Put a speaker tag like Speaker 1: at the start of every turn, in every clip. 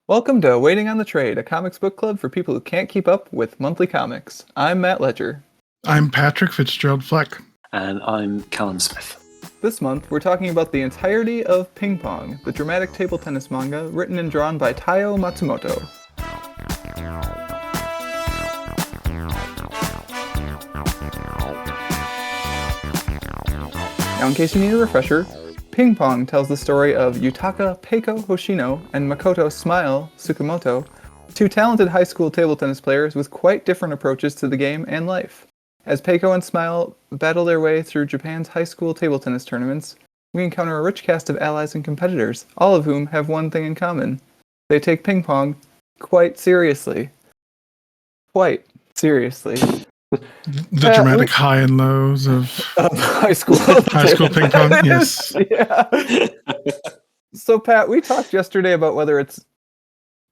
Speaker 1: Welcome to Waiting on the Trade, a comics book club for people who can't keep up with monthly comics. I'm Matt Ledger.
Speaker 2: I'm Patrick Fitzgerald Fleck.
Speaker 3: And I'm Callum Smith.
Speaker 1: This month, we're talking about the entirety of Ping Pong, the dramatic table tennis manga written and drawn by Taiyo Matsumoto. Now, in case you need a refresher, Ping Pong tells the story of Yutaka Peiko Hoshino and Makoto Smile Tsukamoto, two talented high school table tennis players with quite different approaches to the game and life. As Peiko and Smile battle their way through Japan's high school table tennis tournaments, we encounter a rich cast of allies and competitors, all of whom have one thing in common. They take ping pong quite seriously. Quite seriously.
Speaker 2: The dramatic high and lows of
Speaker 1: high school
Speaker 2: ping pong, yes.
Speaker 1: Yeah. So, Pat, we talked yesterday about whether it's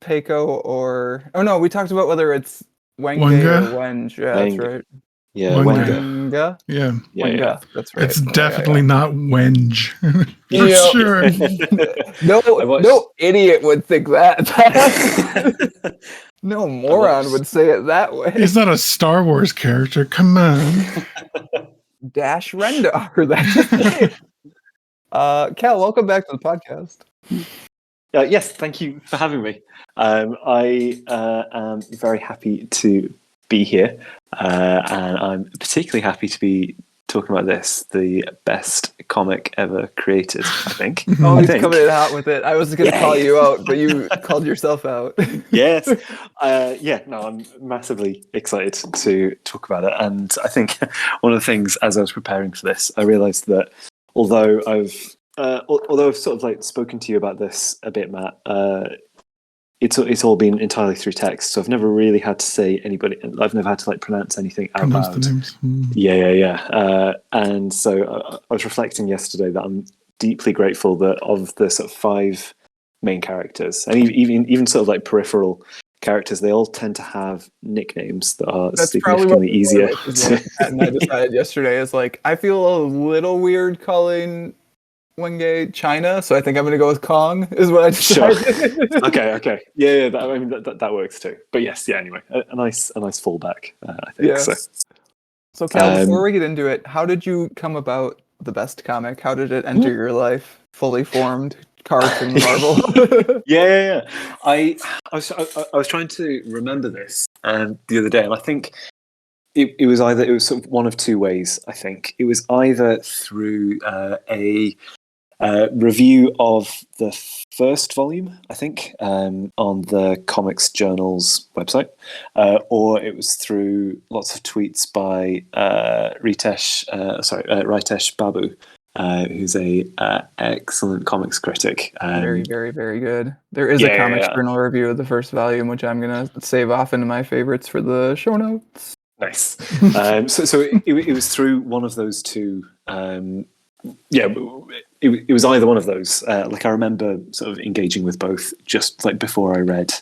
Speaker 1: Peiko or... Oh, no, we talked about whether it's Wenge or Wenge. Yeah, that's right.
Speaker 3: Yeah,
Speaker 1: Wenga.
Speaker 2: Yeah.
Speaker 1: Wenga, that's right.
Speaker 2: It's definitely not Wenge.
Speaker 1: Yeah.
Speaker 2: Sure.
Speaker 1: No idiot would think that. No moron would say it that way.
Speaker 2: He's not a Star Wars character. Come on.
Speaker 1: Dash Rendar. That's Cal, welcome back to the podcast.
Speaker 3: Yes, thank you for having me. I am very happy to be here, and I'm particularly happy to be talking about this, the best comic ever created, I think.
Speaker 1: Oh, he's coming in hot with it. I was going to call you out, but you called yourself out.
Speaker 3: Yes. I'm massively excited to talk about it. And I think one of the things, as I was preparing for this, I realised that although I've sort of like spoken to you about this a bit, Matt, it's all been entirely through text, so I've never really had to say anybody. I've never had to like pronounce anything out loud. Yeah. And so I was reflecting yesterday that I'm deeply grateful that of the sort of 5 main characters, and even sort of like peripheral characters, they all tend to have nicknames that are significantly easier.
Speaker 1: And I decided yesterday is like I feel a little weird calling Wenge China, so I think I'm going to go with Kong, is what I decided.
Speaker 3: Sure. Okay. Yeah, that works too. But yes, yeah, anyway, a nice fallback, I think. Yeah.
Speaker 1: So Cal, before we get into it, how did you come about the best comic? How did it enter your life? Fully formed, carved from marble?
Speaker 3: Yeah. I was trying to remember this the other day, and I think it was sort of one of two ways. I think it was either through a review of the first volume, I think, on the Comics Journal's website, or it was through lots of tweets by Ritesh Babu, who's a excellent comics critic.
Speaker 1: Very, very, very good. There is a Comics Journal review of the first volume, which I'm going to save off into my favorites for the show notes.
Speaker 3: Nice. So it was through one of those two. It was either one of those. Like I remember sort of engaging with both just like before I read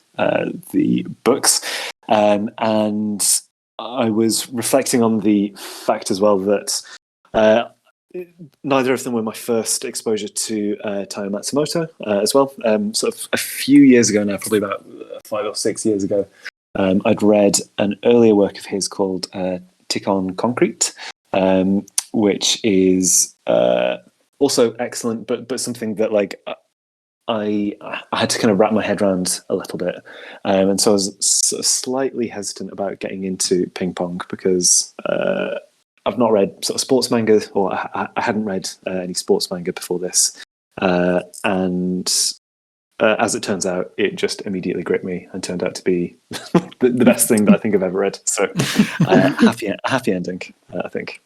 Speaker 3: the books, and I was reflecting on the fact as well that neither of them were my first exposure to Taiyo Matsumoto as well. Sort of a few years ago now, probably about 5 or 6 years ago, I'd read an earlier work of his called Tick on Concrete, which is also excellent, but something that like I had to kind of wrap my head around a little bit, and so I was sort of slightly hesitant about getting into ping pong because I've not read sort of sports manga, or I hadn't read any sports manga before this, and as it turns out, it just immediately gripped me and turned out to be the best thing that I think I've ever read. So happy ending, I think.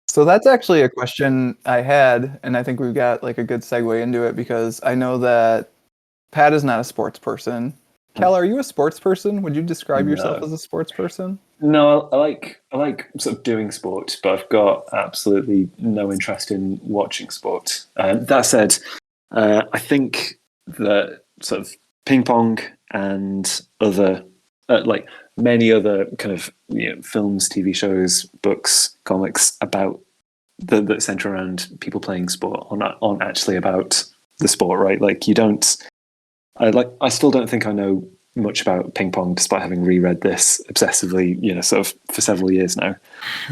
Speaker 1: So that's actually a question I had, and I think we've got like a good segue into it because I know that Pat is not a sports person. Cal, are you a sports person? Would you describe yourself as a sports person?
Speaker 3: No, I like sort of doing sport, but I've got absolutely no interest in watching sport. That said, I think that sort of ping pong and other like many other kind of films, TV shows, books, comics about that center around people playing sport aren't actually about the sport, right? Like you don't I still don't think I know much about ping pong, despite having reread this obsessively, sort of for several years now.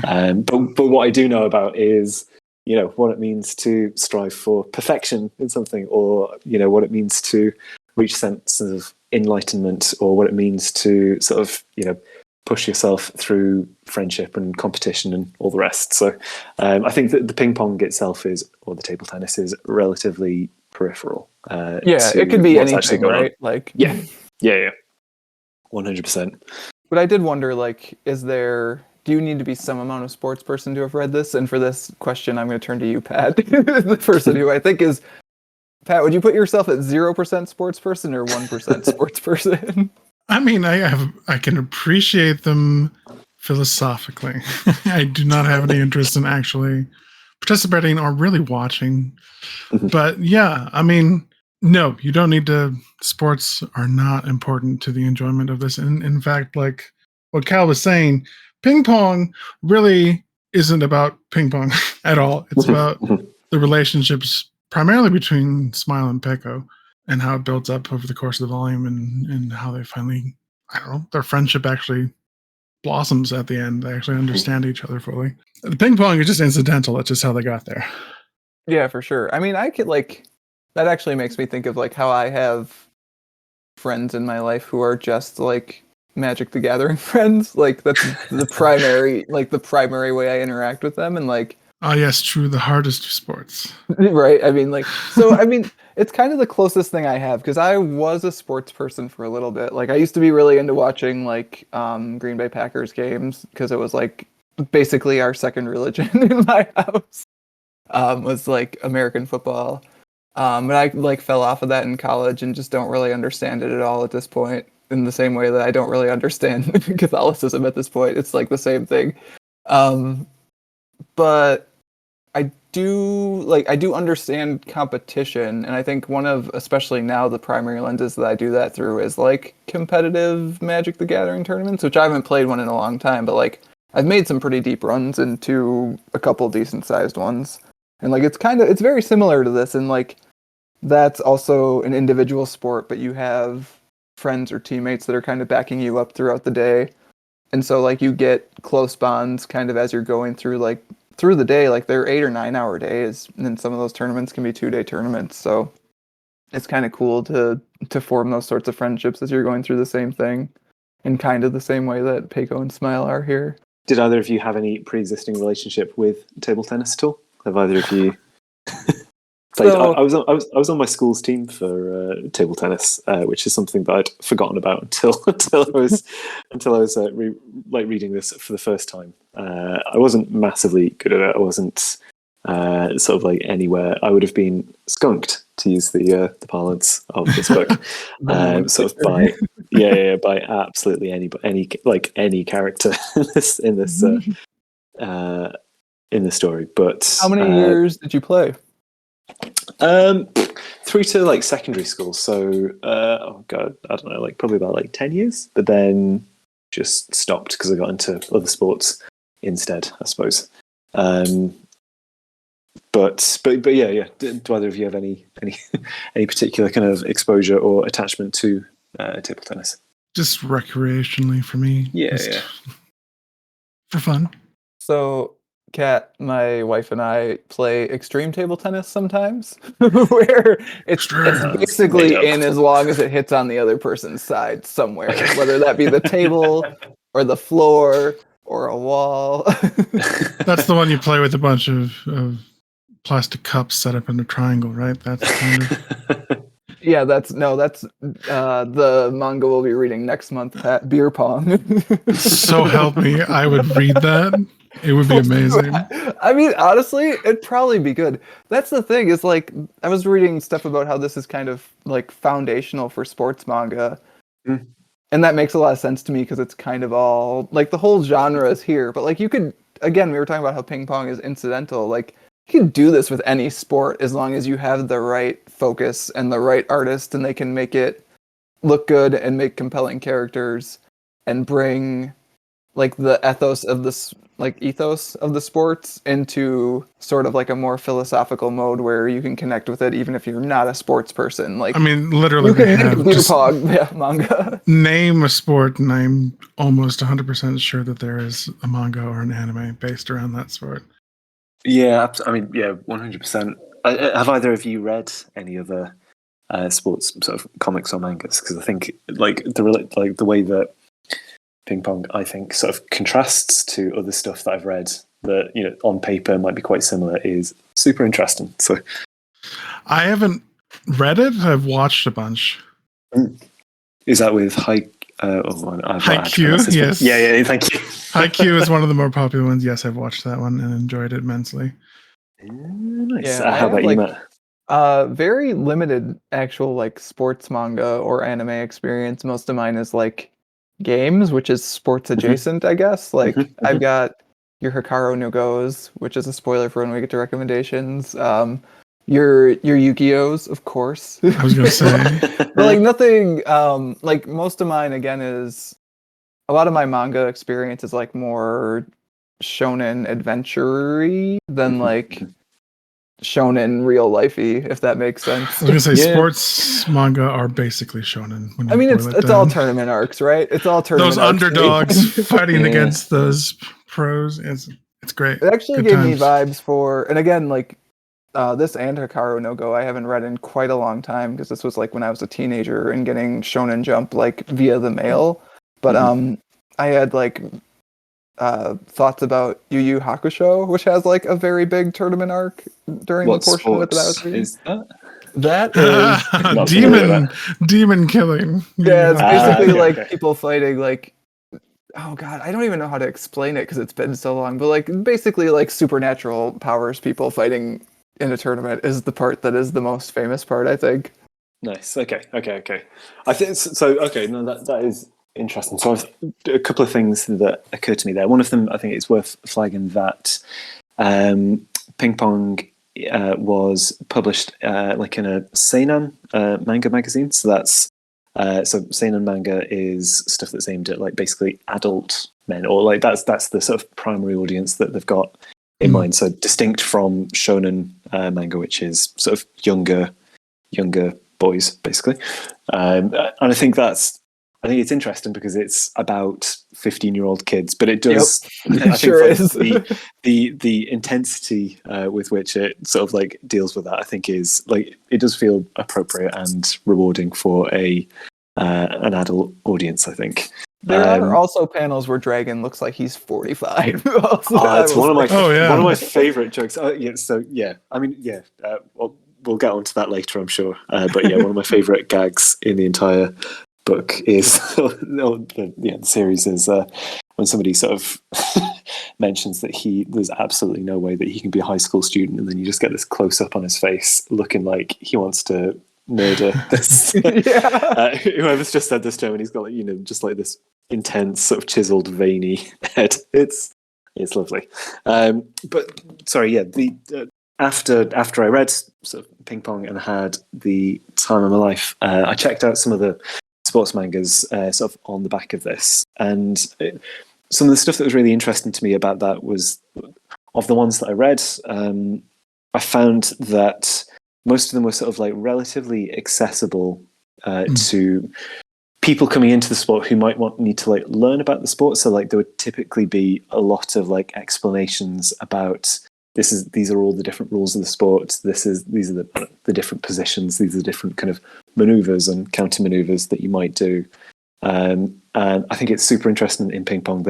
Speaker 3: But what I do know about is, what it means to strive for perfection in something, or what it means to reach sense of enlightenment, or what it means to sort of push yourself through friendship and competition and all the rest. So I think that the ping pong itself or the table tennis is relatively peripheral.
Speaker 1: It could be anything, right?
Speaker 3: On. Like, yeah, 100%.
Speaker 1: But I did wonder, like, do you need to be some amount of sports person to have read this? And for this question, I'm going to turn to you, Pat, the person who I think is, Pat, would you put yourself at 0% sports person or 1% sports person?
Speaker 2: I mean, I can appreciate them philosophically. I do not have any interest in actually participating or really watching. But yeah, I mean, no, you don't need to. Sports are not important to the enjoyment of this. And in fact, like what Cal was saying, ping pong really isn't about ping pong at all. It's about the relationships primarily between Smile and Peko, and how it builds up over the course of the volume, and how they finally, I don't know, their friendship actually blossoms at the end. They actually understand each other fully. The ping pong is just incidental. That's just how they got there.
Speaker 1: Yeah, for sure. I mean, I could that actually makes me think of like how I have friends in my life who are just like Magic the Gathering friends. Like that's the primary way I interact with them, and like.
Speaker 2: Oh yes, true. The hardest of sports.
Speaker 1: Right. I mean, it's kind of the closest thing I have, because I was a sports person for a little bit. Like I used to be really into watching like Green Bay Packers games, because it was like basically our second religion in my house. Was like American football. But I like fell off of that in college and just don't really understand it at all at this point. In the same way that I don't really understand Catholicism at this point. It's like the same thing. But I do understand competition, and I think one of, especially now, the primary lenses that I do that through is like competitive Magic the Gathering tournaments, which I haven't played one in a long time, but like I've made some pretty deep runs into a couple decent sized ones. And like it's very similar to this, and like that's also an individual sport, but you have friends or teammates that are kind of backing you up throughout the day. And so like you get close bonds kind of as you're going through the day. Like they're 8 or 9 hour days, and then some of those tournaments can be 2-day tournaments. So it's kind of cool to form those sorts of friendships as you're going through the same thing, in kind of the same way that Peko and Smile are here.
Speaker 3: Did either of you have any pre-existing relationship with table tennis at all? Have either of you played? I was on my school's team for table tennis, which is something that I'd forgotten about until I was reading this for the first time. I wasn't massively good at it. I wasn't sort of like anywhere. I would have been skunked, to use the parlance of this book, sort of by absolutely any character in this story. But
Speaker 1: how many years did you play?
Speaker 3: Through to like secondary school. So I don't know, like probably about like 10 years, but then just stopped because I got into other sports instead, I suppose. But yeah. Do either of you have any particular kind of exposure or attachment to table tennis?
Speaker 2: Just recreationally for me.
Speaker 3: Yeah.
Speaker 2: For fun.
Speaker 1: So, Kat, my wife and I play extreme table tennis sometimes, where it's basically in as long as it hits on the other person's side somewhere, whether that be the table or the floor or a wall.
Speaker 2: That's the one you play with a bunch of plastic cups set up in a triangle, right? That's kind of...
Speaker 1: Yeah, that's the manga we'll be reading next month, Pat. Beer Pong.
Speaker 2: So help me, I would read that. It would be amazing.
Speaker 1: I mean, honestly, it'd probably be good. That's the thing, is like, I was reading stuff about how this is kind of like foundational for sports manga. Mm. And that makes a lot of sense to me, because it's kind of all, like, the whole genre is here. But like, you could, again, we were talking about how ping pong is incidental. Like, you can do this with any sport as long as you have the right focus and the right artist, and they can make it look good and make compelling characters and bring like the ethos of the sports into sort of like a more philosophical mode where you can connect with it even if you're not a sports person. Like
Speaker 2: I mean, literally,
Speaker 1: you
Speaker 2: they
Speaker 1: can make a
Speaker 2: have
Speaker 1: beer
Speaker 2: just
Speaker 1: pong manga.
Speaker 2: name a sport, and I'm almost 100% sure that there is a manga or an anime based around that sport.
Speaker 3: Yeah, I mean, yeah, 100%. Have either of you read any other sports sort of comics or mangas? Because I think like the way that ping pong, I think, sort of contrasts to other stuff that I've read that on paper might be quite similar is super interesting. So
Speaker 2: I haven't read it. I've watched a bunch.
Speaker 3: is that with Haikyuu?
Speaker 2: Haikyuu, yes.
Speaker 3: Yeah, thank you.
Speaker 2: Haikyuu is one of the more popular ones. Yes, I've watched that one and enjoyed it immensely.
Speaker 3: Nice.
Speaker 1: Yeah, I
Speaker 3: How about
Speaker 1: have,
Speaker 3: you,
Speaker 1: like,
Speaker 3: Matt?
Speaker 1: very limited actual like sports manga or anime experience. Most of mine is like games, which is sports adjacent, I guess. Like I've got your Hikaru no Go's, which is a spoiler for when we get to recommendations. Your Yu-Gi-Ohs, of course.
Speaker 2: I was gonna say,
Speaker 1: But like nothing like most of mine again is a lot of my manga experience is like more shonen adventure-y than like shonen real lifey, if that makes sense.
Speaker 2: I was gonna say,
Speaker 3: Yeah.
Speaker 2: sports manga are basically shonen. When you
Speaker 1: I mean,
Speaker 2: boil
Speaker 1: it's
Speaker 2: it
Speaker 1: all
Speaker 2: down.
Speaker 1: tournament arcs, right? It's all tournament
Speaker 2: Those
Speaker 1: arcs.
Speaker 2: underdogs fighting
Speaker 3: Yeah.
Speaker 2: against those pros. It's great.
Speaker 1: It actually
Speaker 2: Good
Speaker 1: gave me
Speaker 2: times.
Speaker 1: vibes for, and again, like this and Hikaru no Go, I haven't read in quite a long time because this was like when I was a teenager and getting Shonen Jump like via the mail. But I had like thoughts about Yu Yu Hakusho, which has like a very big tournament arc during
Speaker 3: What
Speaker 1: the portion of it that I
Speaker 3: sports
Speaker 1: was reading.
Speaker 3: is that?
Speaker 1: That is,
Speaker 3: Not familiar with
Speaker 2: demon killing.
Speaker 1: yeah, it's
Speaker 3: Ah,
Speaker 1: basically
Speaker 3: okay,
Speaker 1: like
Speaker 3: okay.
Speaker 1: people fighting like, oh god, I don't even know how to explain it because it's been so long. But like basically like supernatural powers, people fighting in a tournament is the part that is the most famous part, I think.
Speaker 3: Nice. Okay. I think so. Okay, no, that is interesting. So I've a couple of things that occurred to me there. One of them, I think it's worth flagging that Ping Pong was published like in a seinen manga magazine. So that's so seinen manga is stuff that's aimed at like basically adult men, or like that's the sort of primary audience that they've got in mind. So distinct from shonen manga, which is sort of younger boys, basically. And I think it's interesting because it's about 15-year-old kids, but it does.
Speaker 1: Yep.
Speaker 3: I think
Speaker 1: Sure
Speaker 3: like,
Speaker 1: is.
Speaker 3: the intensity with which it sort of like deals with that, I think, is like it does feel appropriate and rewarding for an adult audience, I think.
Speaker 1: There are also panels where Dragon looks like he's 45. Also,
Speaker 3: It's one of my
Speaker 2: Oh,
Speaker 3: one of my favorite jokes. I mean, we'll get onto that later, I'm sure. But yeah, one of my favorite gags in the entire book is the series is when somebody sort of mentions that there's absolutely no way that he can be a high school student, and then you just get this close up on his face, looking like he wants to murder this. Whoever's just said this to him, and he's got like, just like this intense sort of chiseled veiny head. It's lovely. But sorry, yeah. After I read sort of Ping Pong and had the time of my life, I checked out some of the sports mangas sort of on the back of this, and some of the stuff that was really interesting to me about that was, of the ones that I read, I found that most of them were sort of like relatively accessible to people coming into the sport who might need to like learn about the sport. So like there would typically be a lot of like explanations about these are all the different rules of the sport. These are the different positions. These are the different kind of maneuvers and counter maneuvers that you might do. And I think it's super interesting in ping pong.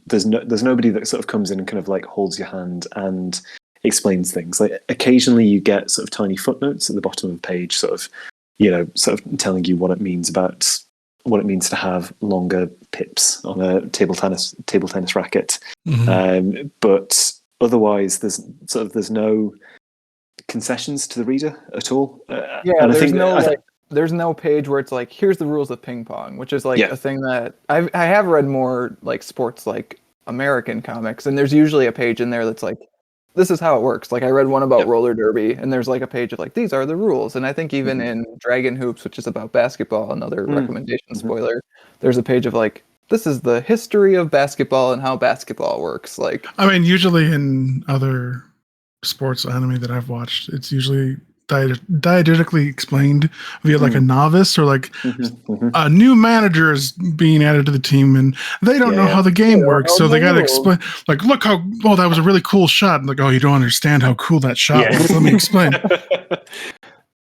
Speaker 3: There's nobody that sort of comes in and kind of like holds your hand and explains things. Like occasionally you get sort of tiny footnotes at the bottom of the page, sort of telling you what it means to have longer pips on a table tennis racket. But otherwise, there's no concessions to the reader at all. And
Speaker 1: there's no page where it's like, here's the rules of ping pong, which is like a thing that I have read more like sports, like American comics, and there's usually a page in there that's like, this is how it works. Like I read one about roller derby, and there's like a page of like, these are the rules. And I think even in Dragon Hoops, which is about basketball, another recommendation spoiler, there's a page of like, this is the history of basketball and how basketball works. Like,
Speaker 2: I mean, usually in other sports anime that I've watched, it's usually didactically explained via like a novice or like a new manager is being added to the team and they don't know how the game works. So they got to explain, like, look how, oh, that was a really cool shot. And like, oh, you don't understand how cool that shot was. Let me explain.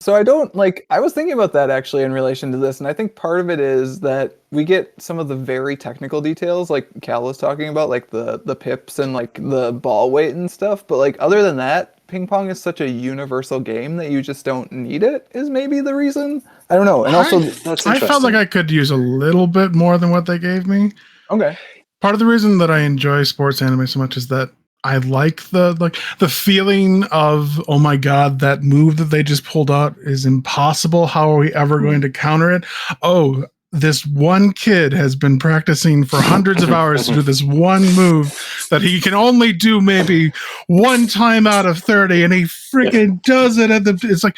Speaker 1: So I was thinking about that actually in relation to this, and I think part of it is that we get some of the very technical details, like Cal was talking about, like the pips and like the ball weight and stuff. But like other than that, ping pong is such a universal game that you just don't need it, is maybe the reason. I don't know. And also,
Speaker 2: I felt like I could use a little bit more than what they gave me.
Speaker 1: Okay.
Speaker 2: Part of the reason that I enjoy sports anime so much is that I like the feeling of, oh my god, that move that they just pulled out is impossible. How are we ever going to counter it? Oh, this one kid has been practicing for hundreds of hours to do this one move that he can only do maybe one time out of 30, and he freaking does it it's like,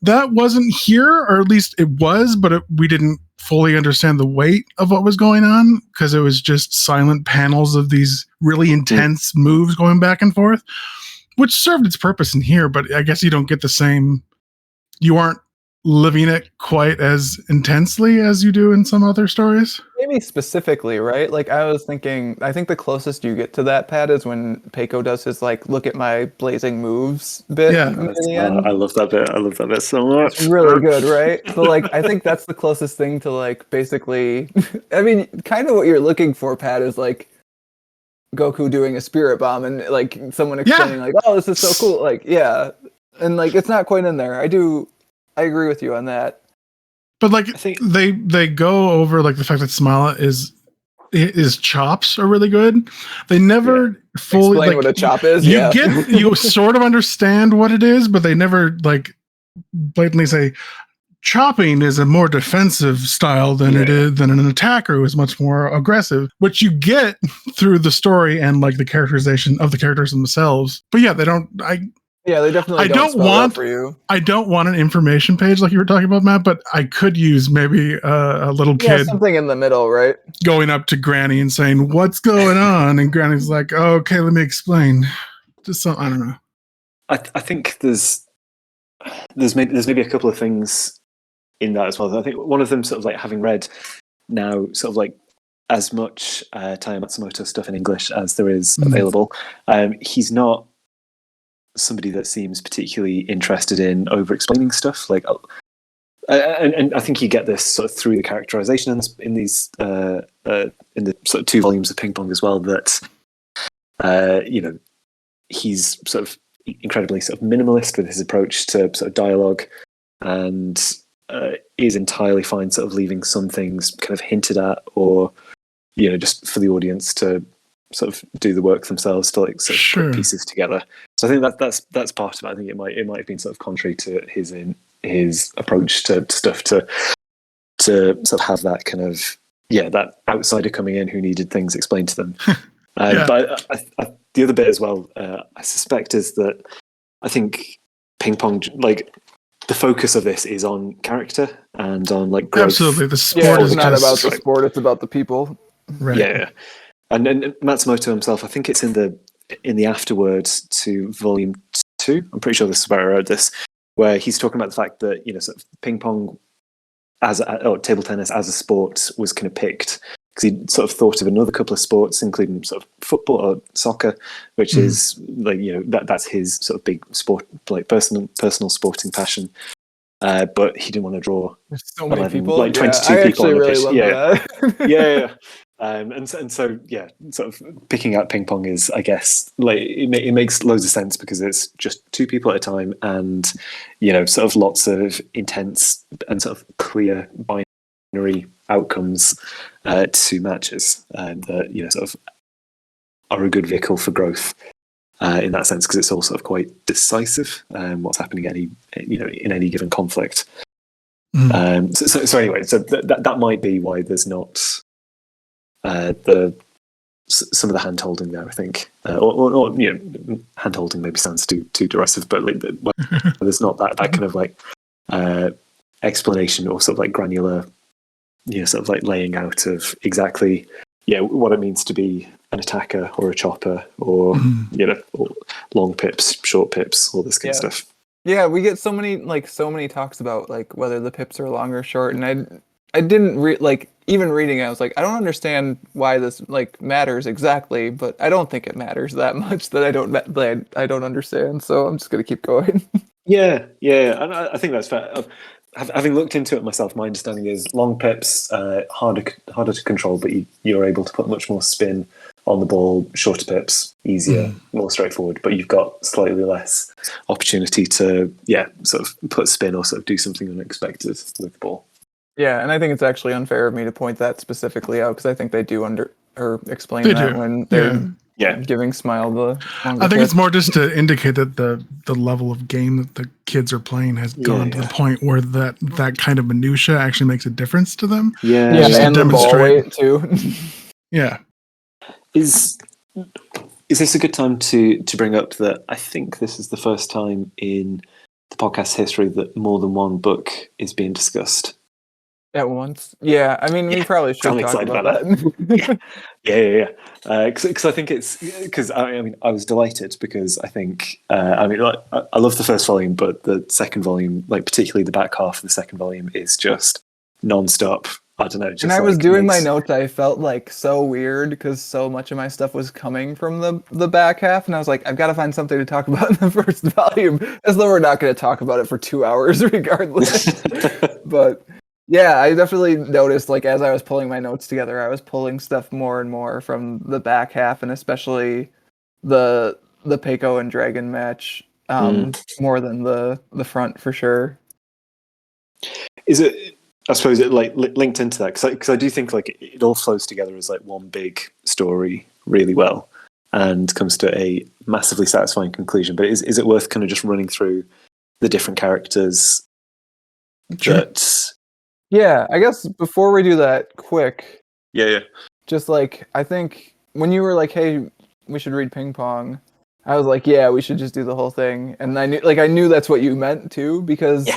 Speaker 2: that wasn't here, or at least it was, but we didn't fully understand the weight of what was going on because it was just silent panels of these really intense moves going back and forth, which served its purpose in here, but I guess you don't get the same, you aren't living it quite as intensely as you do in some other stories.
Speaker 1: Maybe specifically, right? Like I was thinking, I think the closest you get to that, Pat, is when Peiko does his like, look at my blazing moves bit.
Speaker 2: Yeah.
Speaker 1: In the end.
Speaker 3: I love that bit. I love that bit so much.
Speaker 1: It's really good, right? So like, I think that's the closest thing to like, basically, I mean, kind of what you're looking for, Pat, is like Goku doing a spirit bomb and like someone explaining like, oh, this is so cool. Like, yeah. And like, it's not quite in there. I agree with you on that.
Speaker 2: But like they go over like the fact that Smala is chops are really good. They never fully
Speaker 1: explain what a chop is.
Speaker 2: You sort of understand what it is, but they never like blatantly say chopping is a more defensive style than it is than an attacker who is much more aggressive, which you get through the story and like the characterization of the characters themselves. But yeah, they don't.
Speaker 1: They definitely don't want for you.
Speaker 2: I don't want an information page like you were talking about, Matt, but I could use maybe a little kid
Speaker 1: something in the middle, right?
Speaker 2: Going up to Granny and saying, "What's going on?" And Granny's like, oh, "Okay, let me explain." Just I don't know.
Speaker 3: I think there's maybe a couple of things in that as well. I think one of them, sort of like having read now, sort of like as much Taiyo Matsumoto stuff in English as there is available. He's not somebody that seems particularly interested in over-explaining stuff. Like, and I think you get this sort of through the characterization in these in the sort of 2 volumes of Ping Pong as well. That he's sort of incredibly sort of minimalist with his approach to sort of dialogue, and is entirely fine sort of leaving some things kind of hinted at, or just for the audience to sort of do the work themselves to like sort of put pieces together. So I think that's part of it. I think it might have been sort of contrary to his approach to stuff to sort of have that kind of that outsider coming in who needed things explained to them. But the other bit as well, I suspect, is that I think Ping Pong, like the focus of this is on character and on like growth.
Speaker 2: Absolutely, the sport is
Speaker 1: not about the sport; it's about the people.
Speaker 3: Right. Yeah. And Matsumoto himself, I think it's in the afterwards to volume 2. I'm pretty sure this is where I wrote this, where he's talking about the fact that sort of ping pong or table tennis as a sport was kind of picked because he sort of thought of another couple of sports, including sort of football or soccer, which is like that's his sort of big sport, like personal sporting passion. But he didn't want to draw
Speaker 1: so many
Speaker 3: 11,
Speaker 1: people,
Speaker 3: like 22 people on the pitch.
Speaker 1: Love that.
Speaker 3: Yeah. And so sort of picking out ping pong is, I guess, like it makes loads of sense because it's just 2 people at a time, and sort of lots of intense and sort of clear binary outcomes to matches that sort of are a good vehicle for growth in that sense, because it's all sort of quite decisive what's happening in any given conflict. So anyway, so that might be why there's not some of the hand holding there, I think, or hand holding maybe sounds too derisive, but like there's not that kind of like explanation or sort of like granular sort of like laying out of exactly what it means to be an attacker or a chopper, or or long pips, short pips, all this kind of stuff.
Speaker 1: Yeah, we get so many talks about like whether the pips are long or short, and I didn't even reading it, I was like, I don't understand why this like matters exactly, but I don't think it matters that much that I don't understand, so I'm just gonna keep going.
Speaker 3: Yeah, and I think that's fair. Having looked into it myself, my understanding is long pips harder to control, but you're able to put much more spin on the ball. Shorter pips, easier, more straightforward, but you've got slightly less opportunity to sort of put spin or sort of do something unexpected with the ball.
Speaker 1: Yeah, and I think it's actually unfair of me to point that specifically out, because I think they do explain that when they're giving Smile the longer
Speaker 2: I think
Speaker 1: tip.
Speaker 2: it's more just to indicate that the level of game that the kids are playing has gone to the point where that kind of minutia actually makes a difference to them.
Speaker 1: Yeah, and the ball weight too.
Speaker 2: Yeah.
Speaker 3: Is this a good time to bring up that I think this is the first time in the podcast history that more than one book is being discussed
Speaker 1: at once? Yeah, I mean, we probably should talk about that.
Speaker 3: Yeah. Because I think I was delighted, because I think I love the first volume, but the second volume, like particularly the back half of the second volume, is just non-stop. I don't know. Just
Speaker 1: and I was doing my notes, I felt like so weird because so much of my stuff was coming from the back half, and I was like, I've got to find something to talk about in the first volume, as though we're not going to talk about it for 2 hours regardless. But yeah, I definitely noticed, like, as I was pulling my notes together, I was pulling stuff more and more from the back half, and especially the Peiko and Dragon match more than the front, for sure.
Speaker 3: Is it? I suppose it like linked into that, because I do think like it all flows together as like one big story really well, and comes to a massively satisfying conclusion. But is it worth kind of just running through the different characters?
Speaker 2: Sure.
Speaker 1: Yeah, I guess before we do that, quick.
Speaker 3: Yeah.
Speaker 1: Just like, I think when you were like, "Hey, we should read Ping Pong," I was like, "Yeah, we should just do the whole thing." And I knew that's what you meant too, because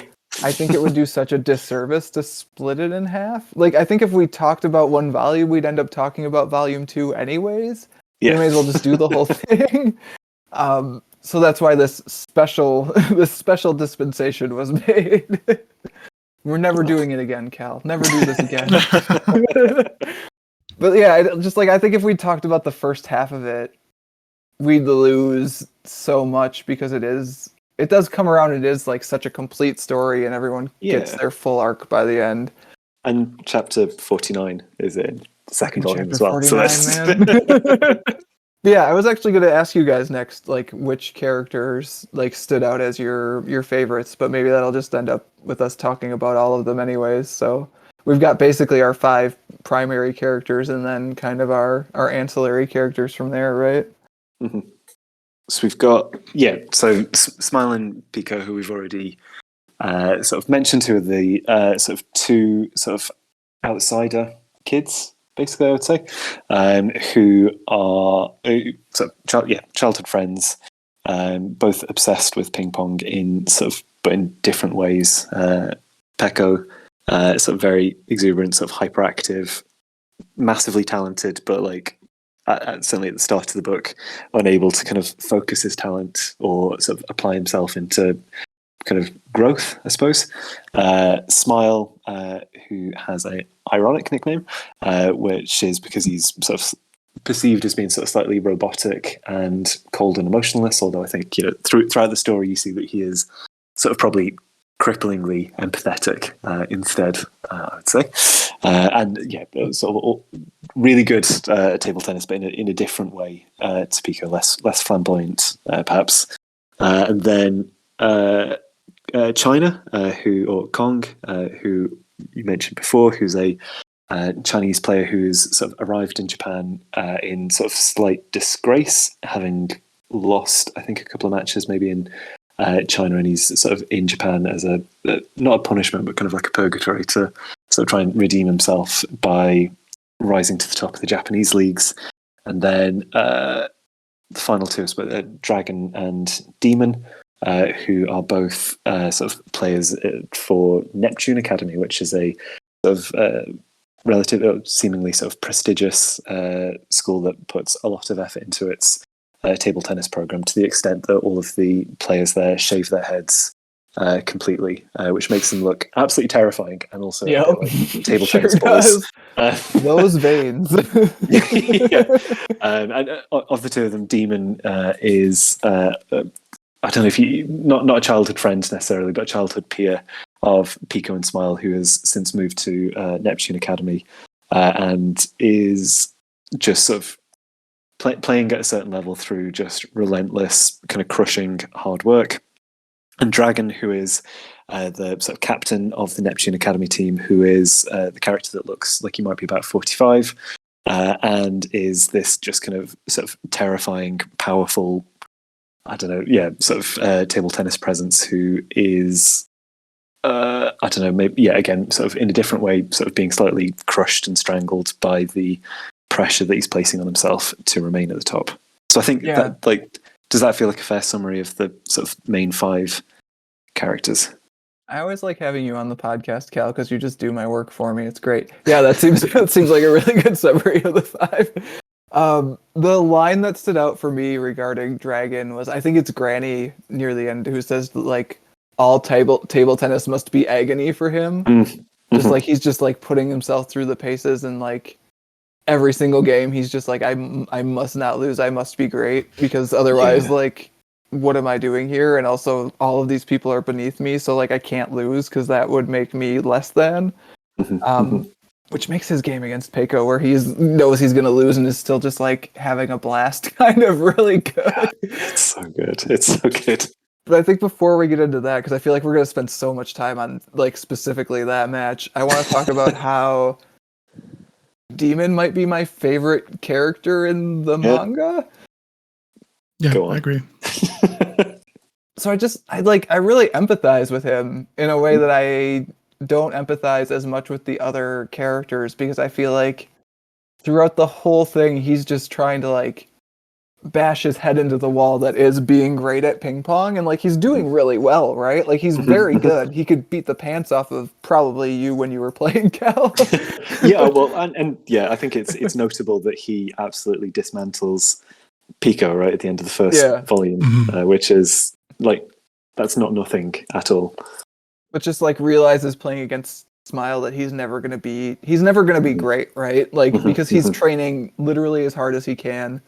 Speaker 1: I think it would do such a disservice to split it in half. Like, I think if we talked about one volume, we'd end up talking about volume 2 anyways. Yeah. We may as well just do the whole thing. So that's why this special dispensation was made. We're never doing it again, Cal. Never do this again. But yeah, I think if we talked about the first half of it, we'd lose so much, because it does come around. It is like such a complete story, and everyone gets their full arc by the end.
Speaker 3: And chapter 49 is in the second volume as well.
Speaker 1: 49, so man. Yeah, I was actually going to ask you guys next, like, which characters like stood out as your favorites, but maybe that'll just end up with us talking about all of them anyways. So we've got basically our 5 primary characters, and then kind of our ancillary characters from there, right?
Speaker 3: Mm-hmm. So we've got so Smile and Pico, who we've already sort of mentioned, who are the sort of 2 sort of outsider kids, basically, I would say, who are sort of childhood friends, both obsessed with ping pong but in different ways. Peko, sort of very exuberant, sort of hyperactive, massively talented, but like certainly at the start of the book, unable to kind of focus his talent or sort of apply himself into kind of growth, I suppose. Smile, who has an ironic nickname, which is because he's sort of perceived as being sort of slightly robotic and cold and emotionless, although I think throughout the story you see that he is sort of probably cripplingly empathetic instead, I would say. And sort of really good table tennis, but in a different way to Pico, less flamboyant, perhaps. And then China, or Kong, who you mentioned before, who's a Chinese player who's sort of arrived in Japan in sort of slight disgrace, having lost, I think, a couple of matches maybe in China, and he's sort of in Japan as not a punishment, but kind of like a purgatory to sort of try and redeem himself by rising to the top of the Japanese leagues. And then the final 2 is Dragon and Demon, who are both sort of players for Neptune Academy, which is a sort of seemingly sort of prestigious school that puts a lot of effort into its table tennis program, to the extent that all of the players there shave their heads completely, which makes them look absolutely terrifying, and also a bit like table
Speaker 1: Sure
Speaker 3: tennis balls.
Speaker 1: Those veins.
Speaker 3: Yeah. And of the two of them, Demon is I don't know if you not a childhood friend necessarily, but a childhood peer of Pico and Smile, who has since moved to Neptune Academy and is just sort of playing at a certain level through just relentless, kind of crushing hard work. And Dragon, who is the sort of captain of the Neptune Academy team, who is the character that looks like he might be about 45, and is this just kind of sort of terrifying, powerful, I don't know, sort of table tennis presence, who is, I don't know, maybe, again, sort of in a different way, sort of being slightly crushed and strangled by the pressure that he's placing on himself to remain at the top. So I think that, like, does that feel like a fair summary of the sort of main 5 characters?
Speaker 1: I always like having you on the podcast, Cal, because you just do my work for me. It's great. Yeah, that seems like a really good summary of the 5. The line that stood out for me regarding Dragon was, I think it's Granny near the end, who says, like, all table tennis must be agony for him.
Speaker 3: Mm-hmm.
Speaker 1: Just like he's just like putting himself through the paces, and like every single game he's just like, I must not lose, I must be great, because otherwise like what am I doing here? And also all of these people are beneath me, so like I can't lose because that would make me less than. Which makes his game against Peiko, where he knows he's going to lose and is still just like having a blast, kind of really good.
Speaker 3: It's so good. It's so good.
Speaker 1: But I think before we get into that, because I feel like we're going to spend so much time on like specifically that match, I want to talk about how Demon might be my favorite character in the manga.
Speaker 2: Yeah, I agree.
Speaker 1: So I really empathize with him in a way that I don't empathize as much with the other characters, because I feel like throughout the whole thing he's just trying to like bash his head into the wall that is being great at ping pong, and like he's doing really well, right? Like he's very good. He could beat the pants off of probably you when you were playing, Cal.
Speaker 3: Yeah, well, and I think it's notable that he absolutely dismantles Pico right at the end of the first volume, which is like, that's not nothing at all.
Speaker 1: But just like realizes playing against Smile that he's never gonna be great, right? Like because he's training literally as hard as he can,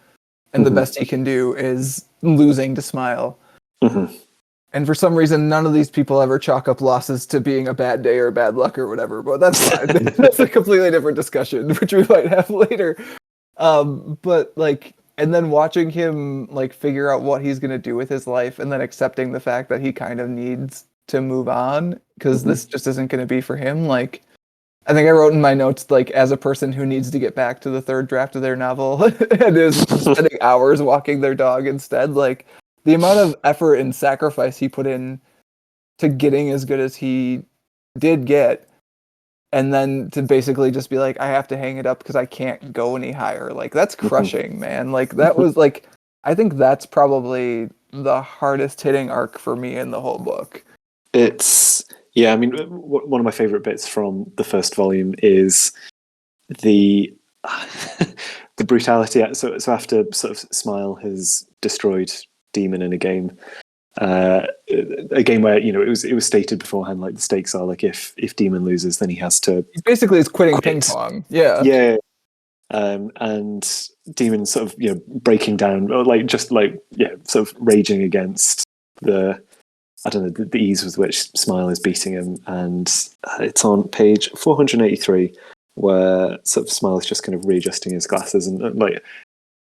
Speaker 1: and the best he can do is losing to Smile. And for some reason, none of these people ever chalk up losses to being a bad day or bad luck or whatever. But that's fine. That's a completely different discussion, which we might have later. But like, and then watching him like figure out what he's gonna do with his life, and then accepting the fact that he kind of needs to move on because this just isn't going to be for him. Like, I think I wrote in my notes, like, as a person who needs to get back to the 3rd draft of their novel and is spending hours walking their dog instead, like, the amount of effort and sacrifice he put in to getting as good as he did get, and then to basically just be like, I have to hang it up because I can't go any higher. Like, that's crushing, man. Like, that was, like, I think that's probably the hardest hitting arc for me in the whole book.
Speaker 3: It's, I mean, one of my favorite bits from the first volume is the the brutality. So after sort of Smile has destroyed Demon in a game where, you know, it was stated beforehand, like the stakes are like if Demon loses, then he has to.
Speaker 1: He basically is quitting ping pong.
Speaker 3: Yeah. And Demon sort of, you know, breaking down, or like just like sort of raging against the ease with which Smile is beating him. And it's on page 483 where sort of Smile is just kind of readjusting his glasses, and like,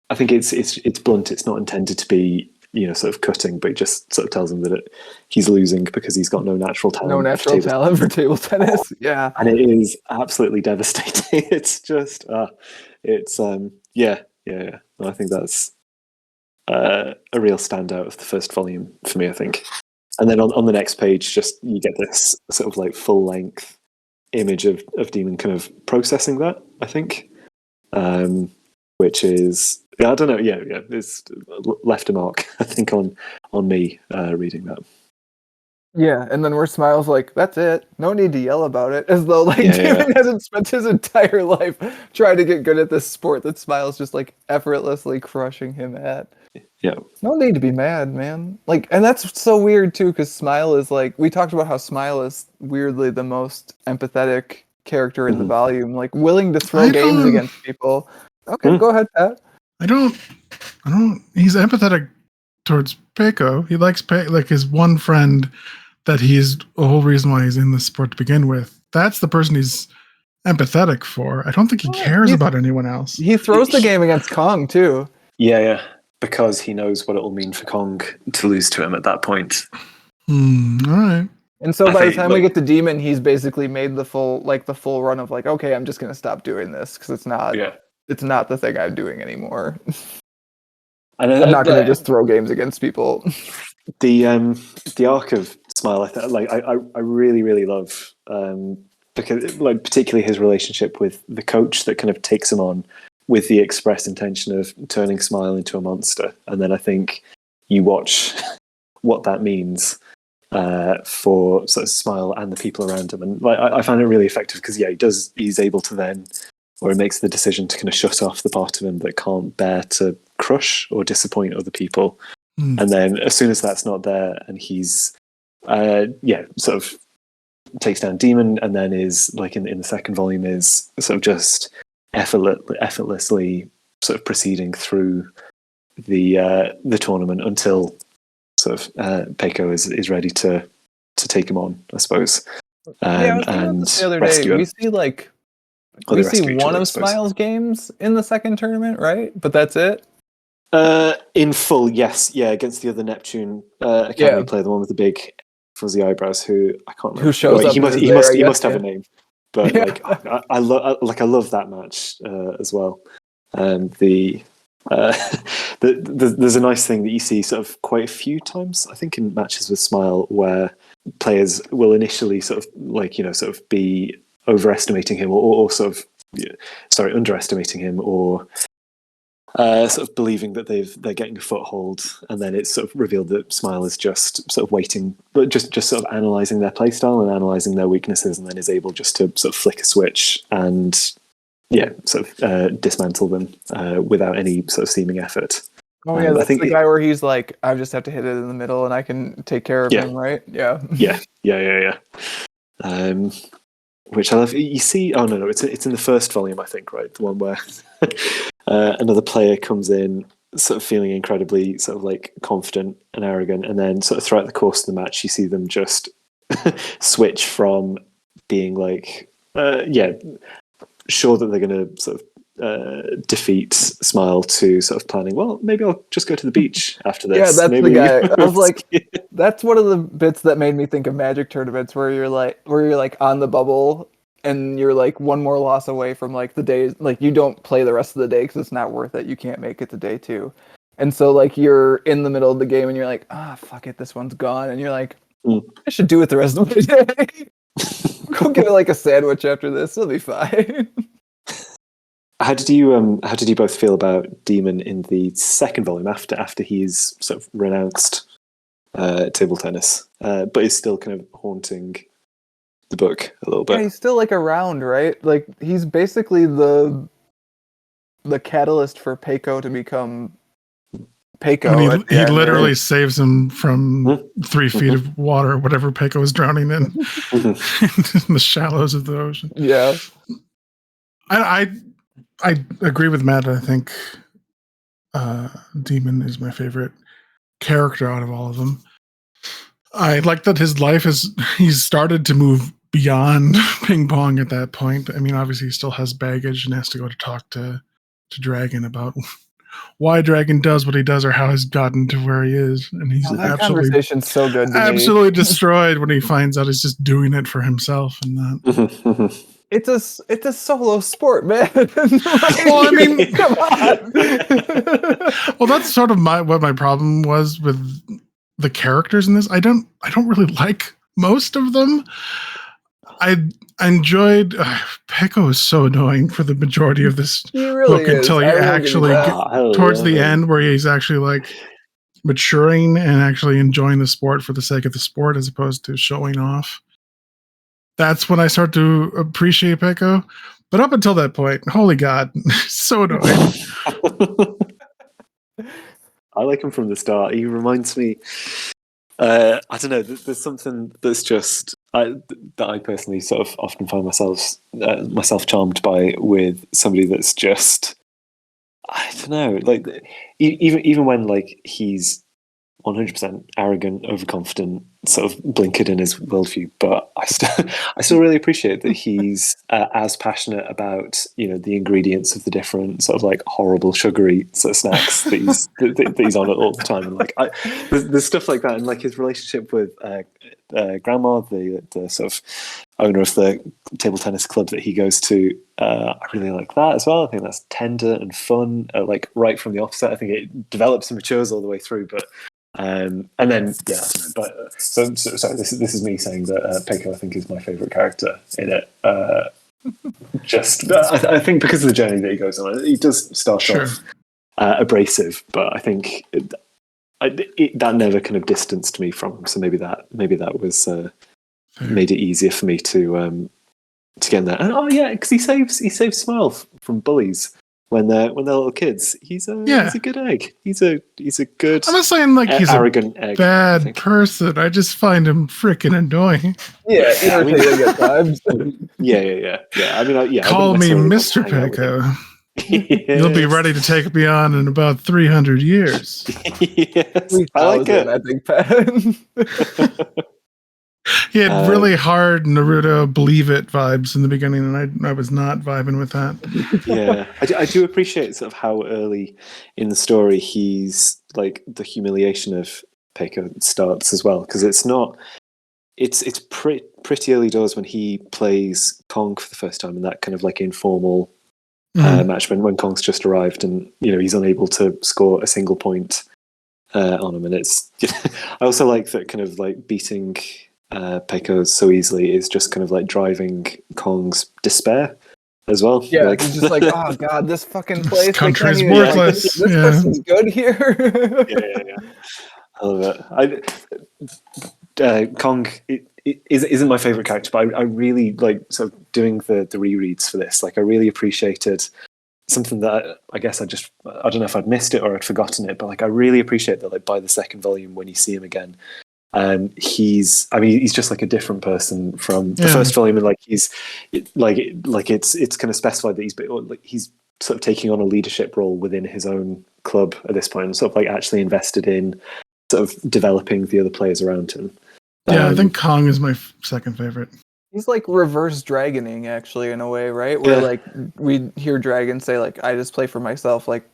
Speaker 3: I think it's blunt. It's not intended to be, you know, sort of cutting, but it just sort of tells him that he's losing because he's got no natural talent.
Speaker 1: No natural talent for table tennis. Yeah.
Speaker 3: And it is absolutely devastating. It's just, I think that's a real standout of the first volume for me, I think. And then on the next page, just you get this sort of like full length image of Demon kind of processing that, I think, which is, I don't know, it's left a mark, I think, on me reading that.
Speaker 1: Yeah, and then where Smile's like, that's it. No need to yell about it. As though like
Speaker 3: Yeah,
Speaker 1: Damon hasn't spent his entire life trying to get good at this sport that Smile's just like effortlessly crushing him at.
Speaker 3: Yeah.
Speaker 1: No need to be mad, man. Like, and that's so weird too, because Smile is like, we talked about how Smile is weirdly the most empathetic character in the volume, like willing to throw games against people. Okay, go ahead, Pat.
Speaker 2: I don't. He's empathetic towards Peiko. He likes like his one friend that he's the whole reason why he's in the sport to begin with. That's the person he's empathetic for. I don't think he cares about anyone else.
Speaker 1: He throws the game against Kong too.
Speaker 3: Yeah. Because he knows what it will mean for Kong to lose to him at that point.
Speaker 2: All right.
Speaker 1: And so by the time we get to Demon, he's basically made the full run of like, okay, I'm just gonna stop doing this because it's not the thing I'm doing anymore. I'm not gonna just throw games against people.
Speaker 3: The arc of Smile, I really, really love because like particularly his relationship with the coach that kind of takes him on with the express intention of turning Smile into a monster, and then I think you watch what that means for sort of Smile and the people around him, and like I find it really effective because he's able to then, or he makes the decision to kind of shut off the part of him that can't bear to crush or disappoint other people. And then as soon as that's not there, and he's sort of takes down Demon, and then is like in the second volume is sort of just effortlessly sort of proceeding through the tournament until sort of Peiko is ready to take him on, I suppose. And
Speaker 1: the other
Speaker 3: rescue
Speaker 1: day
Speaker 3: him.
Speaker 1: we see one of Smile's games in the second tournament, right? But that's it.
Speaker 3: In full, yes, against the other Neptune Academy player, the one with the big fuzzy eyebrows, who I can't remember.
Speaker 1: Who shows up?
Speaker 3: He must have a name, but I love that match as well. There's a nice thing that you see sort of quite a few times, I think, in matches with Smile, where players will initially sort of be overestimating him or underestimating him, or sort of believing that they're getting a foothold, and then it's sort of revealed that Smile is just sort of waiting, but just sort of analysing their playstyle and analysing their weaknesses, and then is able just to sort of flick a switch and sort of dismantle them without any sort of seeming effort.
Speaker 1: Oh yeah, that's the guy where he's like, I just have to hit it in the middle and I can take care of him, right? Yeah.
Speaker 3: Which I love. You see, no, it's in the first volume, I think, right? The one where another player comes in, sort of feeling incredibly sort of like confident and arrogant, and then sort of throughout the course of the match, you see them just switch from being like, sure that they're going to sort of defeat Smile to sort of planning, well, maybe I'll just go to the beach after this.
Speaker 1: Yeah, that's
Speaker 3: maybe.
Speaker 1: The guy. I was like, that's one of the bits that made me think of Magic tournaments where you're like on the bubble and you're like one more loss away from like the days, like you don't play the rest of the day because it's not worth it. You can't make it to day 2. And so like you're in the middle of the game and you're like, fuck it, this one's gone. And you're like, I should do it the rest of the day. Go get like a sandwich after this. It'll be fine.
Speaker 3: How did you both feel about Demon in the second volume after he's sort of renounced table tennis, but is still kind of haunting the book a little bit?
Speaker 1: Yeah, he's still like around, right? Like he's basically the catalyst for Peiko to become Peiko.
Speaker 2: I mean, he literally saves him from 3 feet of water, whatever Peiko is drowning in, in the shallows of the ocean.
Speaker 1: Yeah.
Speaker 2: I agree with Matt. I think Demon is my favorite character out of all of them. I like that his life he's started to move beyond ping pong at that point. I mean, obviously he still has baggage and has to go to talk to Dragon about why Dragon does what he does or how he's gotten to where he is. And he's
Speaker 1: that conversation's so good to
Speaker 2: absolutely destroyed when he finds out he's just doing it for himself and that.
Speaker 1: It's a solo sport, man.
Speaker 2: Well, I mean,
Speaker 1: come on.
Speaker 2: Well, that's sort of what my problem was with the characters in this. I don't really like most of them. I enjoyed Peiko is so annoying for the majority of this
Speaker 1: really
Speaker 2: book until you actually get towards the end where he's actually like maturing and actually enjoying the sport for the sake of the sport as opposed to showing off. That's when I start to appreciate Peko. But up until that point, holy God, so annoying.
Speaker 3: I like him from the start. He reminds me. I don't know. There's something that's just that I personally sort of often find myself charmed by with somebody that's just, I don't know, like even when like he's 100% arrogant, overconfident, sort of blinkered in his worldview. But I still really appreciate that he's as passionate about the ingredients of the different sort of like horrible sugary sort of snacks that he's on all the time. And like there's stuff like that, and like his relationship with Grandma, the sort of owner of the table tennis club that he goes to. I really like that as well. I think that's tender and fun, like right from the offset. I think it develops and matures all the way through, but. And then but so this is me saying that Peko I think is my favourite character in it. I think because of the journey that he goes on, he does start off abrasive, but I think that never kind of distanced me from him. So maybe that was made it easier for me to get in there. And because he saves Smile from bullies. When they're little kids, he's a good egg. He's a good.
Speaker 2: I'm not saying like he's
Speaker 3: arrogant
Speaker 2: a
Speaker 3: egg,
Speaker 2: bad person. I just find him freaking annoying.
Speaker 1: Yeah, vibes.
Speaker 3: Yeah. I mean,
Speaker 2: Call me Mr. Peko. You'll be ready to take me on in about 300 years.
Speaker 3: Yes, I like it.
Speaker 1: I think, Pat.
Speaker 2: He had really hard Naruto believe it vibes in the beginning, and I was not vibing with that.
Speaker 3: Yeah, I do appreciate sort of how early in the story he's like the humiliation of Peko starts as well, because it's pretty early doors when he plays Pong for the first time in that kind of like informal match when Kong's just arrived, and he's unable to score a single point on him, and it's. I also like that kind of like beating. Peko so easily is just kind of like driving Kong's despair as well.
Speaker 1: Yeah, he's just like, oh god, this fucking place.
Speaker 2: This country's worthless.
Speaker 1: This person's good here.
Speaker 3: Yeah. I love it. Kong isn't my favorite character, but I really like sort of doing the rereads for this. Like, I really appreciated something that I guess I don't know if I'd missed it or I'd forgotten it, but like I really appreciate that. Like by the second volume, when you see him again. He's just like a different person from the first volume, and like it's kind of specified that he's sort of taking on a leadership role within his own club at this point, and sort of like actually invested in sort of developing the other players around him.
Speaker 2: I think Kong is my second favorite.
Speaker 1: He's like reverse dragoning, actually, in a way, right? Where like we hear dragons say like, "I just play for myself," like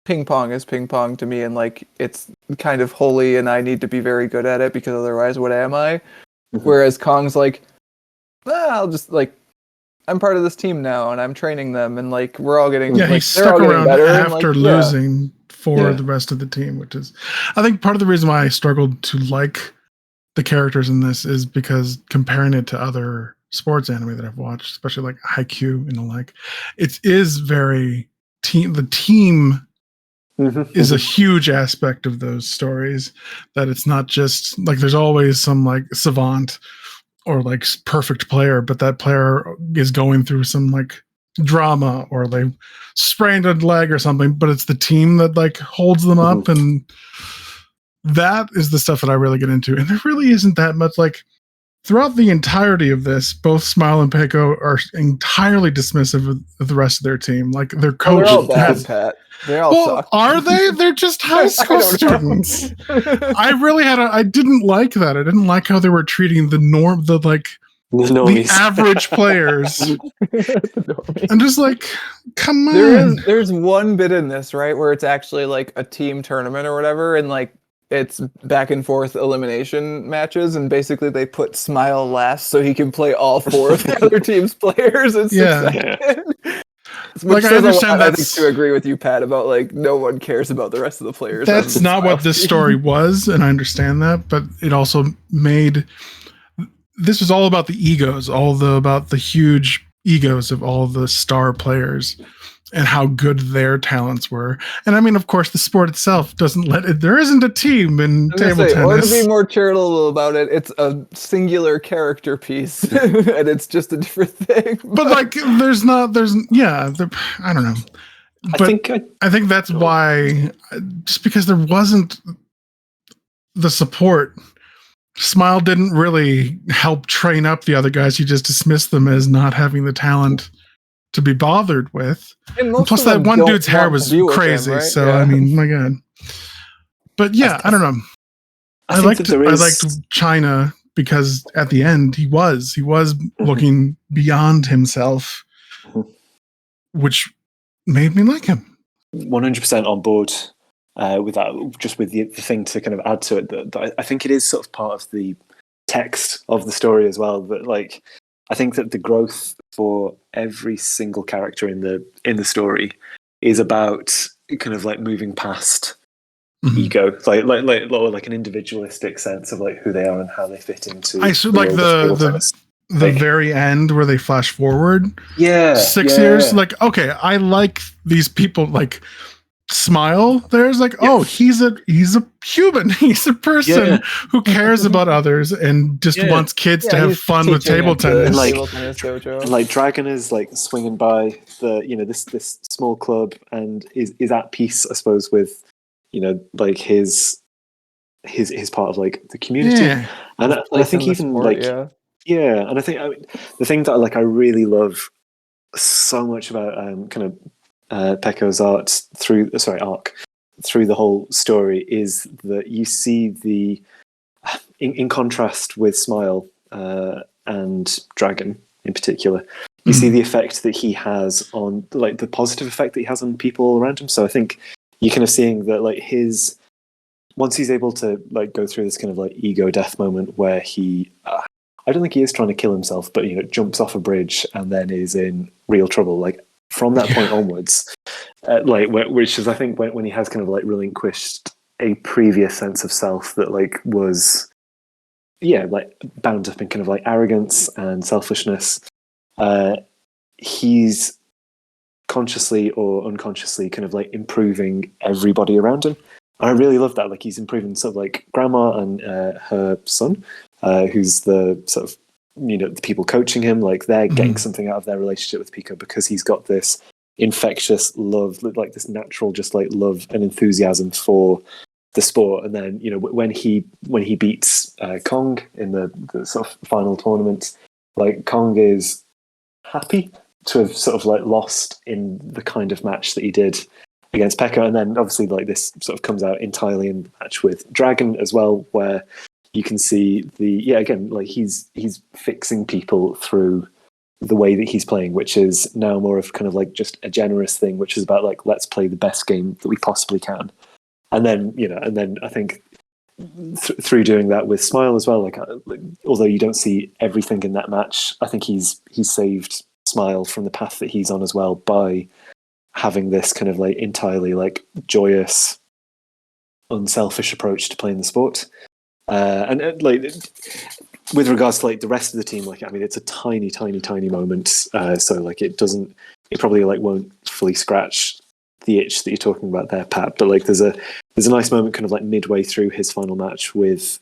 Speaker 1: Ping pong is ping pong to me, and like it's kind of holy, and I need to be very good at it because otherwise, what am I? Mm-hmm. Whereas Kong's like, I'll just like, I'm part of this team now, and I'm training them, and like we're all getting
Speaker 2: he stuck around after losing for the rest of the team, which is, I think, part of the reason why I struggled to like the characters in this is because comparing it to other sports anime that I've watched, especially like Haikyuu and the like, it is very the team. Is a huge aspect of those stories, that it's not just like there's always some like savant or like perfect player, but that player is going through some like drama or they sprained a leg or something, but it's the team that like holds them up, and that is the stuff that I really get into. And there really isn't that much like throughout the entirety of this, both Smile and Peko are entirely dismissive of the rest of their team. Like their coach.
Speaker 1: They're all bad, Pat. They all suck.
Speaker 2: Are they? They're just high school students. I didn't like that. I didn't like how they were treating the average players. I'm just like, come on.
Speaker 1: There's one bit in this, right, where it's actually like a team tournament or whatever, and like it's back and forth elimination matches, and basically they put Smile last so he can play all four of the other team's players in 6 seconds. Which I understand that. I think to agree with you, Pat, about like no one cares about the rest of the players.
Speaker 2: That's not what this story was, and I understand that, but it also made this was all about the egos, about the huge egos of all the star players, and how good their talents were. And I mean, of course, the sport itself doesn't let it. There isn't a team in table
Speaker 1: Or to
Speaker 2: tennis.
Speaker 1: be more charitable about it, it's a singular character piece, and it's just a different thing.
Speaker 2: But like, I don't know. But I think that's why, just because there wasn't the support, Smile didn't really help train up the other guys. He just dismissed them as not having the talent to be bothered with. And plus, that one dude's hair was crazy. Him, right? So, I mean, my God. But yeah, I don't know. I liked China because at the end he was looking beyond himself, which made me like him.
Speaker 3: 100% on board with that. Just with the thing to kind of add to it, that I think it is sort of part of the text of the story as well. But like, I think that the growth for every single character in the story is about kind of like moving past ego, like an individualistic sense of like who they are and how they fit into.
Speaker 2: I should like the very end where they flash forward.
Speaker 3: Yeah.
Speaker 2: 6 years. Yeah. Like, okay, I like these people, like Smile. There's like, oh, he's a human. He's a person who cares about others and just wants kids to have fun with table tennis.
Speaker 3: Like Dragon is like swinging by this small club and is at peace, I suppose, with like his part of like the community. And I think even sport, and I think the thing that I really love so much about kind of Pekko's arc through the whole story is that you see the in contrast with Smile and Dragon in particular, you see the effect that he has on like the positive effect that he has on people around him. So I think you're kind of seeing that like once he's able to like go through this kind of like ego death moment where he I don't think he is trying to kill himself, but jumps off a bridge and then is in real trouble. Like from that point onwards, which is I think when he has kind of like relinquished a previous sense of self that like was like bound up in kind of like arrogance and selfishness, he's consciously or unconsciously kind of like improving everybody around him. And I really love that. Like he's improving sort of like Grandma and her son, who's the sort of the people coaching him. Like they're getting something out of their relationship with Pico because he's got this infectious love, like this natural just like love and enthusiasm for the sport. And then when he beats Kong in the sort of final tournament, like Kong is happy to have sort of like lost in the kind of match that he did against Pekka. And then obviously like this sort of comes out entirely in the match with Dragon as well, where you can see again, like he's fixing people through the way that he's playing, which is now more of kind of like just a generous thing, which is about like, let's play the best game that we possibly can. And then I think through doing that with Smile as well, like although you don't see everything in that match, I think he's saved Smile from the path that he's on as well by having this kind of like entirely like joyous, unselfish approach to playing the sport. And like with regards to like the rest of the team, like I mean, it's a tiny moment. So like it probably like won't fully scratch the itch that you're talking about there, Pat. But like there's a nice moment kind of like midway through his final match with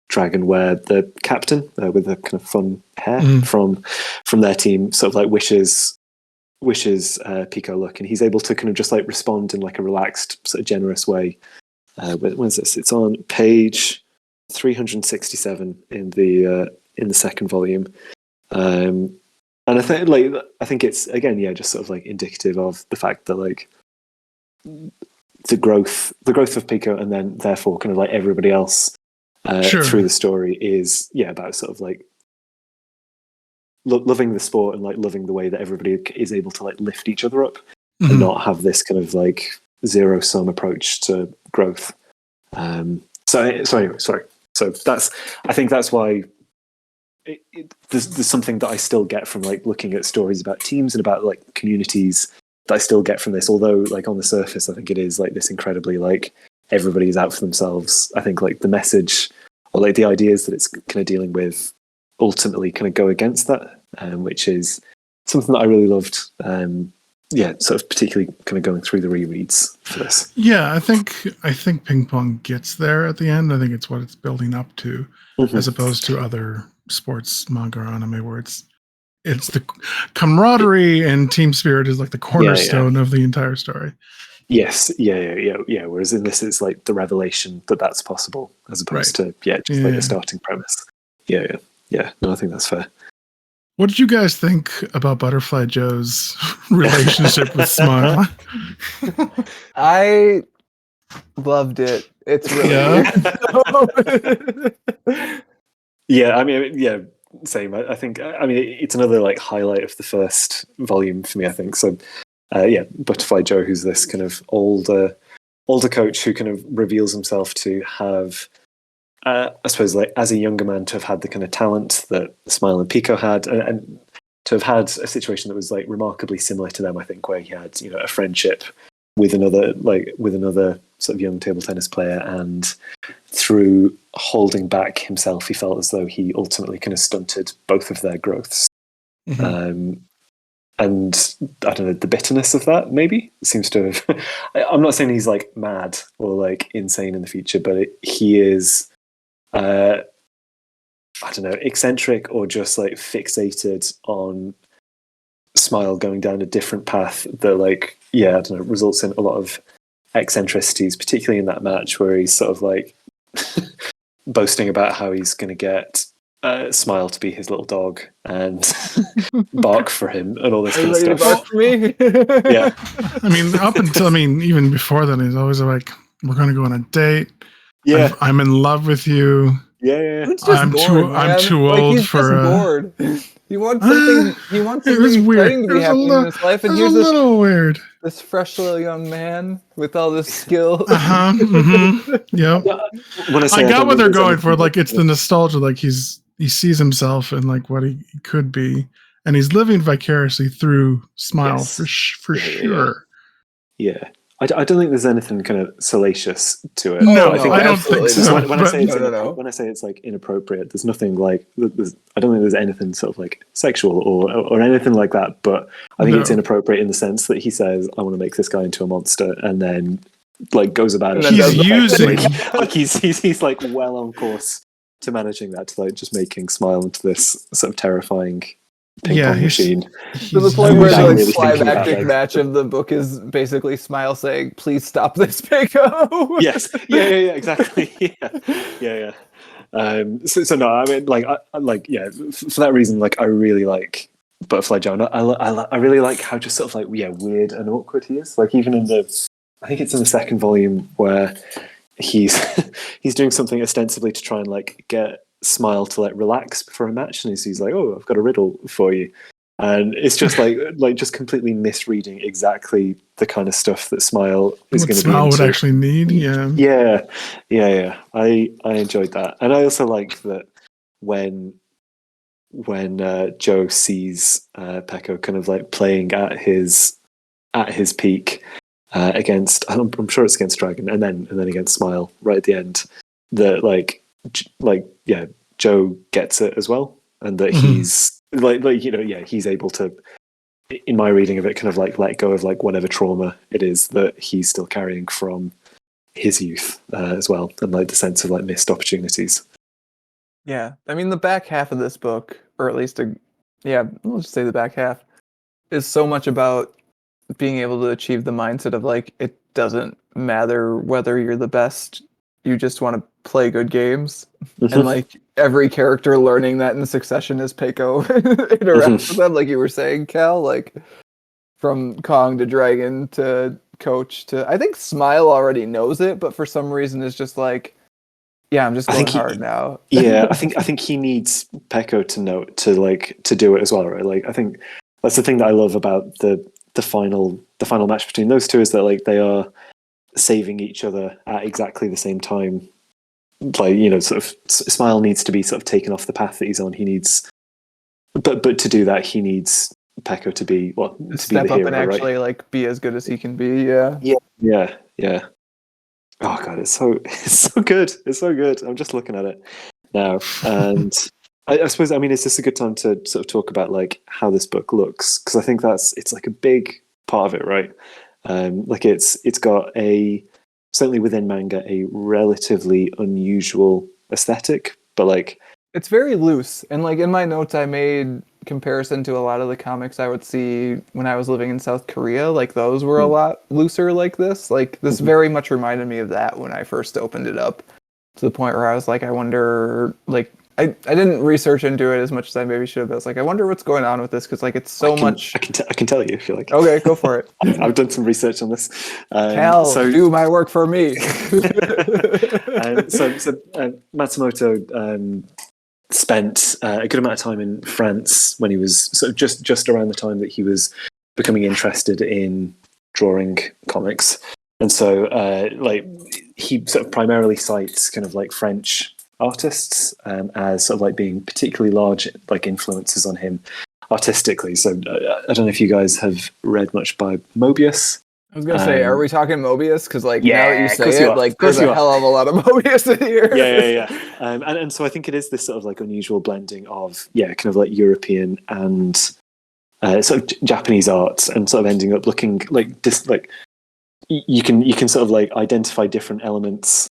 Speaker 3: Dragon, where the captain with the kind of fun hair from their team sort of like wishes Pico luck, and he's able to kind of just like respond in like a relaxed, sort of generous way. When's this? It's on page 367 in the second volume, and I think it's again, just sort of like indicative of the fact that like the growth of Pico, and then therefore kind of like everybody else through the story is about sort of like loving the sport and like loving the way that everybody is able to like lift each other up and not have this kind of like zero sum approach to growth. So I think that's why there's something that I still get from like looking at stories about teams and about like communities that I still get from this. Although like on the surface, I think it is like this incredibly like everybody's out for themselves. I think like the message or like the ideas that it's kind of dealing with ultimately kind of go against that, which is something that I really loved sort of particularly kind of going through the rereads for this.
Speaker 2: Yeah, I think Ping Pong gets there at the end. I think it's what it's building up to, as opposed to other sports manga or anime where it's the camaraderie and team spirit is like the cornerstone of the entire story.
Speaker 3: Yes, yeah. Whereas in this, it's like the revelation that that's possible, as opposed to like a starting premise. Yeah. No, I think that's fair.
Speaker 2: What did you guys think about Butterfly Joe's relationship with Smile?
Speaker 1: I loved it. It's really weird.
Speaker 3: Yeah, I mean, yeah, same. I think, I mean, it's another like highlight of the first volume for me, I think. So, Butterfly Joe, who's this kind of older coach who kind of reveals himself to have, I suppose, like as a younger man, to have had the kind of talent that Smile and Pico had, and to have had a situation that was like remarkably similar to them. I think where he had, a friendship with another sort of young table tennis player, and through holding back himself, he felt as though he ultimately kind of stunted both of their growths. And I don't know, the bitterness of that maybe seems to have. I'm not saying he's like mad or like insane in the future, but he is. I don't know, eccentric or just like fixated on Smile going down a different path that, like, I don't know, results in a lot of eccentricities, particularly in that match where he's sort of like boasting about how he's going to get Smile to be his little dog and bark for him and all this kind of stuff.
Speaker 1: Bark for me?
Speaker 3: Yeah.
Speaker 2: I mean, even before that, he's always like, we're going to go on a date.
Speaker 3: Yeah.
Speaker 2: I'm in love with you.
Speaker 3: Yeah.
Speaker 2: I'm too old
Speaker 1: he's
Speaker 2: for.
Speaker 1: Just bored. He wants something. He wants something exciting to be happening in his life, and here's this
Speaker 2: little weird.
Speaker 1: This fresh little young man with all this skill.
Speaker 2: Yeah. I got what they're going for. Like, it's the nostalgia. Like he sees himself and like what he could be, and he's living vicariously through Smile for sure.
Speaker 3: Yeah. I don't think there's anything kind of salacious to it.
Speaker 2: No, I don't think so.
Speaker 3: When I say it's like inappropriate, there's nothing like. I don't think there's anything sort of like sexual or anything like that. But I think it's inappropriate in the sense that he says, "I want to make this guy into a monster," and then like goes about it.
Speaker 2: He's using
Speaker 3: like he's like well on course to managing that, to like just making Smile into this sort of terrifying ping pong machine.
Speaker 1: To the point where the like, climactic match of the book is basically Smile saying, "Please stop this, Pico."
Speaker 3: Yes. Yeah. Exactly. Yeah. So no, I mean, like, for that reason, like, I really like Butterfly Joe. I really like how just sort of like weird and awkward he is. Like, even in I think it's in the second volume where he's doing something ostensibly to try and like get Smile to like relax before a match, and he's like, "Oh, I've got a riddle for you," and it's just like just completely misreading exactly the kind of stuff that Smile is going to be
Speaker 2: Smile
Speaker 3: into.
Speaker 2: would actually need.
Speaker 3: Yeah. I enjoyed that, and I also like that when Joe sees Pecco kind of like playing at his peak against, I'm sure it's against Dragon, and then against Smile right at the end. That Joe gets it as well, and that he's he's able to, in my reading of it, kind of like let go of like whatever trauma it is that he's still carrying from his youth as well, and like the sense of like missed opportunities.
Speaker 1: Yeah, I mean the back half of this book, or at least let's just say the back half, is so much about being able to achieve the mindset of like it doesn't matter whether you're the best. You just want to play good games. And like every character learning that in succession as Peiko interacts with them, like you were saying, Cal, like from Kong to Dragon to Coach to, I think Smile already knows it, but for some reason is just like, I'm just going hard now.
Speaker 3: I think he needs Peiko to know to do it as well, right? Like I think that's the thing that I love about the final match between those two, is that like they are saving each other at exactly the same time. Like, sort of Smile needs to be sort of taken off the path that he's on. He needs, but to do that, he needs Pecco to be to
Speaker 1: step
Speaker 3: be the
Speaker 1: up
Speaker 3: hero,
Speaker 1: and actually
Speaker 3: right?
Speaker 1: like be as good as he can be. Yeah.
Speaker 3: Oh god, it's so good. It's so good. I'm just looking at it now, and I suppose, I mean, is this a good time to sort of talk about like how this book looks? Because I think it's like a big part of it, right? Like it's got certainly within manga a relatively unusual aesthetic, but like
Speaker 1: It's very loose, and like in my notes, I made comparison to a lot of the comics I would see when I was living in South Korea. Like those were a lot looser like this. Like this very much reminded me of that when I first opened it up, to the point where I was like, I wonder, like I didn't research into it as much as I maybe should have. I was like, I wonder what's going on with this, because like it's so much.
Speaker 3: I can tell you if you like.
Speaker 1: Okay, go for it.
Speaker 3: I've done some research on this.
Speaker 1: Cal, do my work for me.
Speaker 3: So Matsumoto spent a good amount of time in France when he was sort of just around the time that he was becoming interested in drawing comics, and so like he sort of primarily cites kind of like French artists as sort of like being particularly large like influences on him artistically. So I don't know if you guys have read much by Mobius.
Speaker 1: I was gonna say, are we talking Mobius? Because like now that you
Speaker 3: of course
Speaker 1: say
Speaker 3: you
Speaker 1: it,
Speaker 3: are.
Speaker 1: like
Speaker 3: Of course
Speaker 1: there's
Speaker 3: you
Speaker 1: a
Speaker 3: are.
Speaker 1: hell of a lot of Mobius in here.
Speaker 3: Yeah. And so I think it is this sort of like unusual blending of kind of like European and sort of Japanese art, and sort of ending up looking like this like you can sort of like identify different elements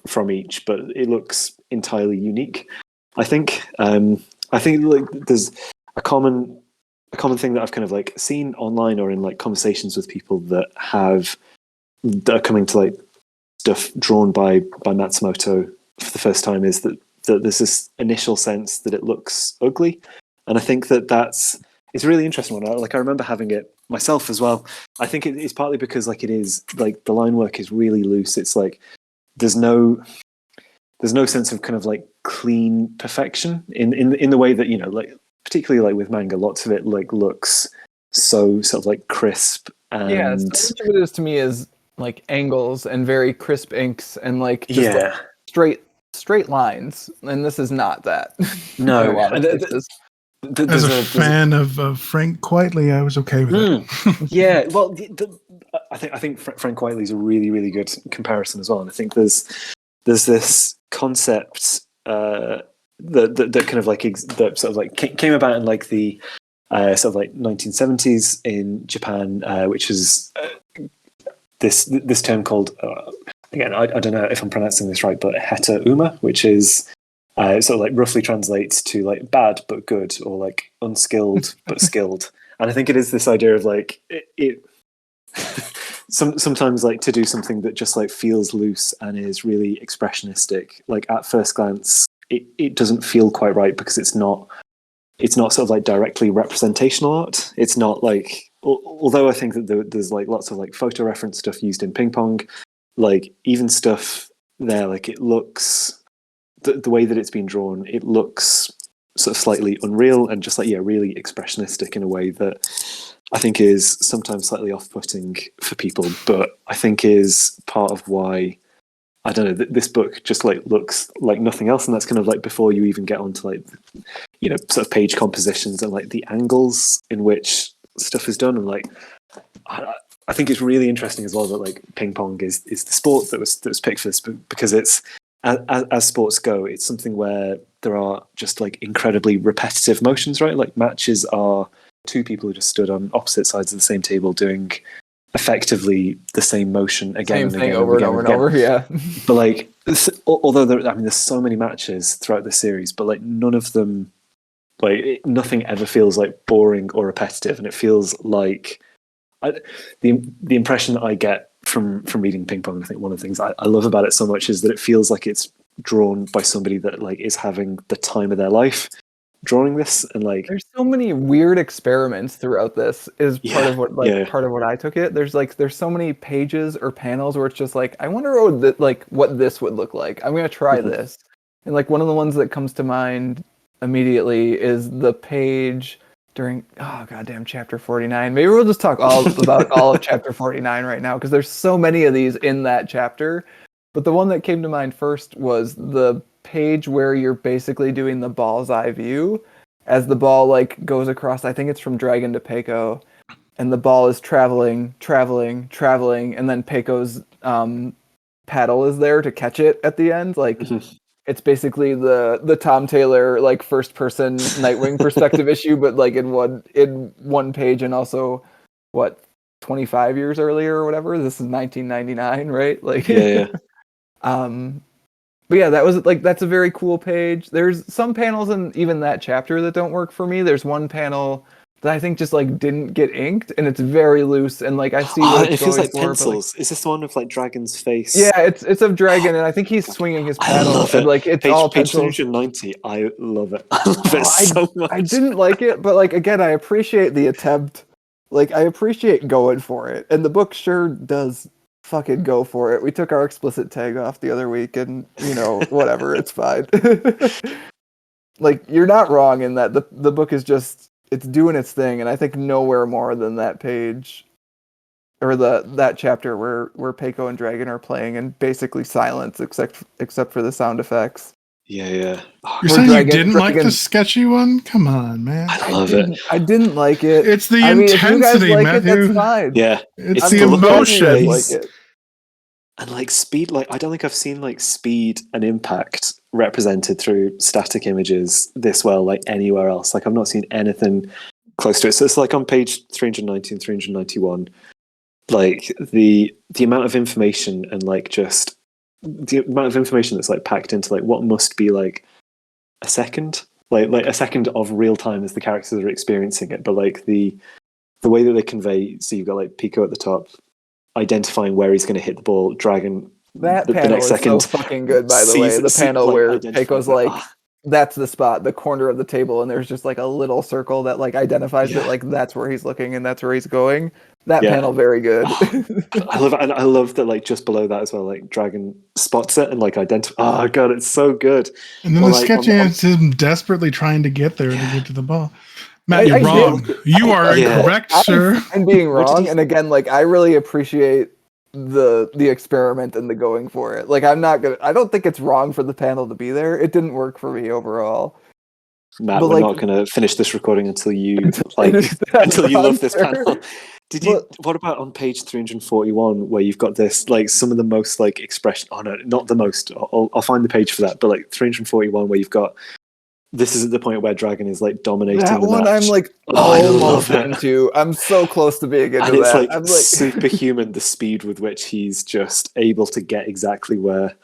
Speaker 3: from each, but it looks entirely unique. I think like there's a common thing that I've kind of like seen online or in like conversations with people that are coming to like stuff drawn by Matsumoto for the first time, is that there's this initial sense that it looks ugly, and I think it's a really interesting one. Like I remember having it myself as well. I think it's partly because like it is like the line work is really loose. It's like there's no sense of kind of like clean perfection in the way that, you know, like particularly like with manga, lots of it like looks so sort of like crisp and
Speaker 1: Yeah, so much of it is to me is like angles and very crisp inks and like just like straight lines, and this is not that.
Speaker 3: No,
Speaker 1: in a lot of cases.
Speaker 2: As a fan of Frank Quitely, I was okay with it.
Speaker 3: Yeah, well, I think Frank Quitely is a really, really good comparison as well. And I think there's this concept that kind of like that sort of like came about in like the sort of like 1970s in Japan, which is this term called again, I don't know if I'm pronouncing this right, but heta uma, which is sort of like roughly translates to like bad but good, or like unskilled but skilled. And I think it is this idea of like it sometimes like to do something that just like feels loose and is really expressionistic. Like at first glance, it doesn't feel quite right because it's not sort of like directly representational art. It's not like, although I think that there's like lots of like photo reference stuff used in Ping Pong, like even stuff there, like it looks. The way that it's been drawn, it looks sort of slightly unreal and just like really expressionistic in a way that I think is sometimes slightly off-putting for people, but I think is part of why, I don't know, this book just like looks like nothing else. And that's kind of like before you even get onto like, you know, sort of page compositions and like the angles in which stuff is done. And like I think it's really interesting as well that like Ping Pong is the sport that was picked for this, because it's as sports go, it's something where there are just like incredibly repetitive motions, right? Like matches are two people who just stood on opposite sides of the same table doing effectively the same motion again and again,
Speaker 1: over and over and over. Yeah,
Speaker 3: but like, although there's so many matches throughout the series, but like none of them, like nothing ever feels like boring or repetitive, and it feels like the impression that I get from reading Ping Pong, I think one of the things I love about it so much is that it feels like it's drawn by somebody that like is having the time of their life drawing this. And like
Speaker 1: there's so many weird experiments throughout this is part of what part of what I took it. There's so many pages or panels where it's just like, I wonder what this would look like. I'm gonna try this. And like one of the ones that comes to mind immediately is the page during goddamn chapter 49. Maybe we'll just talk about all of chapter 49 right now, because there's so many of these in that chapter. But the one that came to mind first was the page where you're basically doing the ball's eye view as the ball like goes across. I think it's from Dragon to Peiko, and the ball is traveling, and then Peiko's paddle is there to catch it at the end. Like it's basically the Tom Taylor like first person Nightwing perspective issue, but like in one page, and also 25 years earlier or whatever. This is 1999, right? Like,
Speaker 3: Yeah.
Speaker 1: but yeah, that was like, that's a very cool page. There's some panels in even that chapter that don't work for me. There's one panel that I think just like didn't get inked, and it's very loose, and like I see what it's
Speaker 3: It feels
Speaker 1: going
Speaker 3: like
Speaker 1: for.
Speaker 3: pencils. Is this the one with like Dragon's face?
Speaker 1: Yeah, it's of Dragon, and I think he's swinging his
Speaker 3: I
Speaker 1: paddle,
Speaker 3: love
Speaker 1: and
Speaker 3: it.
Speaker 1: like it's all
Speaker 3: Page
Speaker 1: pencils.
Speaker 3: 390. I love it. I love it
Speaker 1: Oh,
Speaker 3: so much.
Speaker 1: I didn't like it, but like again, I appreciate the attempt. Like I appreciate going for it, and the book sure does fucking go for it. We took our explicit tag off the other week, and whatever, it's fine. Like you're not wrong in that the book is just it's doing its thing, and I think nowhere more than that page or that chapter where Peiko and Dragon are playing in basically silence except for the sound effects.
Speaker 3: Yeah.
Speaker 2: You're saying you didn't like the sketchy one? Come on, man.
Speaker 3: I love it.
Speaker 1: I didn't like it.
Speaker 2: It's the
Speaker 1: If
Speaker 2: intensity,
Speaker 1: you guys like
Speaker 2: Matthew.
Speaker 1: it, that's fine.
Speaker 3: Yeah.
Speaker 2: It's the emotion.
Speaker 1: Like it.
Speaker 3: And like speed, like I don't think I've seen like speed and impact represented through static images this well, like anywhere else. Like I've not seen anything close to it. So it's like on page 390 and 391, like the amount of information and like just the amount of information that's like packed into like what must be like a second, like a second of real time as the characters are experiencing it. But like the way that they convey, so you've got like Pico at the top, identifying where he's going to hit the ball. Dragon.
Speaker 1: That
Speaker 3: the
Speaker 1: panel
Speaker 3: next
Speaker 1: is
Speaker 3: second,
Speaker 1: so fucking good, by the way. The panel where Peiko's like, that's the spot, the corner of the table, and there's just like a little circle that like identifies it, like that's where he's looking and that's where he's going. That panel, very good.
Speaker 3: I love it, and I love that like just below that as well, like Dragon spots it and like identifies. Oh god, it's so good.
Speaker 2: And then the sketchy is him desperately trying to get there to get to the ball. Matt, you're wrong. You are incorrect, sir.
Speaker 1: I'm being wrong, and again, like I really appreciate the experiment and the going for it. Like I don't think it's wrong for the panel to be there. It didn't work for me overall.
Speaker 3: Matt, we're not going to finish this recording until you until you love this panel. What about on page 341 where you've got this like some of the most like expression? Oh no, not the most. I'll find the page for that. But like 341 where you've got. This is at the point where Dragon is like dominating
Speaker 1: that
Speaker 3: the
Speaker 1: one.
Speaker 3: match.
Speaker 1: I'm like almost into. I'm so close to being into
Speaker 3: and it's
Speaker 1: that.
Speaker 3: Like
Speaker 1: I'm like
Speaker 3: superhuman the speed with which he's just able to get exactly where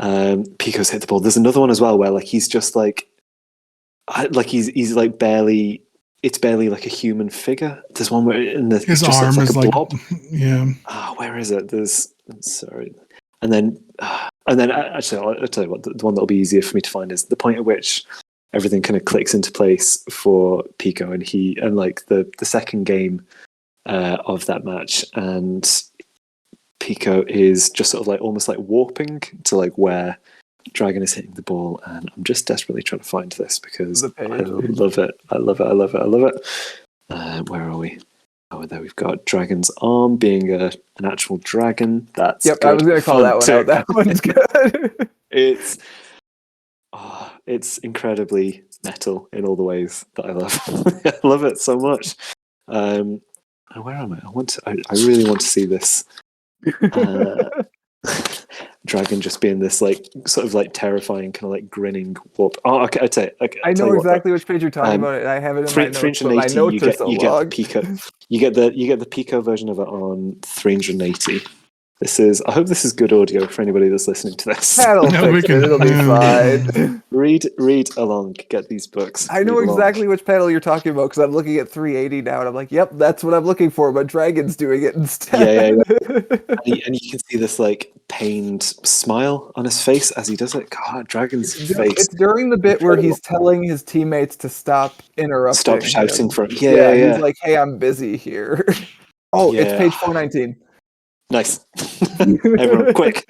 Speaker 3: Pico's hit the ball. There's another one as well where like he's just like he's like barely. It's barely like a human figure. There's one where
Speaker 2: his arm is like yeah.
Speaker 3: Where is it? Sorry. And then actually I'll tell you what. The one that'll be easier for me to find is the point at which everything kind of clicks into place for Pico, and like the second game of that match, and Pico is just sort of like almost like warping to like where Dragon is hitting the ball, and I'm just desperately trying to find this because I love it. I love it. Where are we? Oh, there we've got Dragon's arm being an actual dragon. That's
Speaker 1: yep. I was going to call that one out. That one's good.
Speaker 3: It's incredibly metal in all the ways that I love. I love it so much. Where am I? I really want to see this. Dragon just being this like sort of like terrifying kind of like grinning warp. Oh, okay.
Speaker 1: I know exactly which page you're talking about. And I have it in my notes, but my notes are so long.
Speaker 3: You get the Pico version of it on 380. I hope this is good audio for anybody that's listening to this.
Speaker 1: It'll be fine.
Speaker 3: Read along. Get these books.
Speaker 1: I know exactly which panel you're talking about because I'm looking at 380 now, and I'm like, "Yep, that's what I'm looking for." But Dragon's doing it instead.
Speaker 3: Yeah. And you can see this like pained smile on his face as he does it. God, Dragon's face.
Speaker 1: It's during the bit where he's telling his teammates to stop interrupting.
Speaker 3: Stop shouting for him.
Speaker 1: Yeah. He's like, "Hey, I'm busy here." It's page 419.
Speaker 3: Nice. Everyone, quick.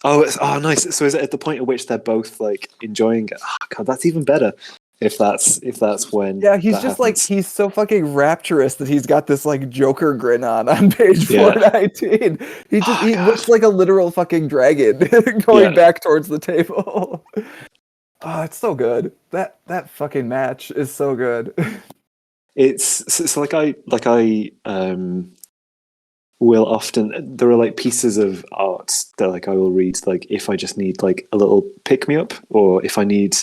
Speaker 3: Nice. So is it at the point at which they're both like enjoying it? Oh, God, that's even better. If that's when
Speaker 1: he's just happens. Like he's so fucking rapturous that he's got this like Joker grin on page 419. He looks like a literal fucking dragon going back towards the table. Oh, it's so good. That fucking match is so good.
Speaker 3: It's like I will often, there are like pieces of art that like I will read like if I just need like a little pick me up, or if I need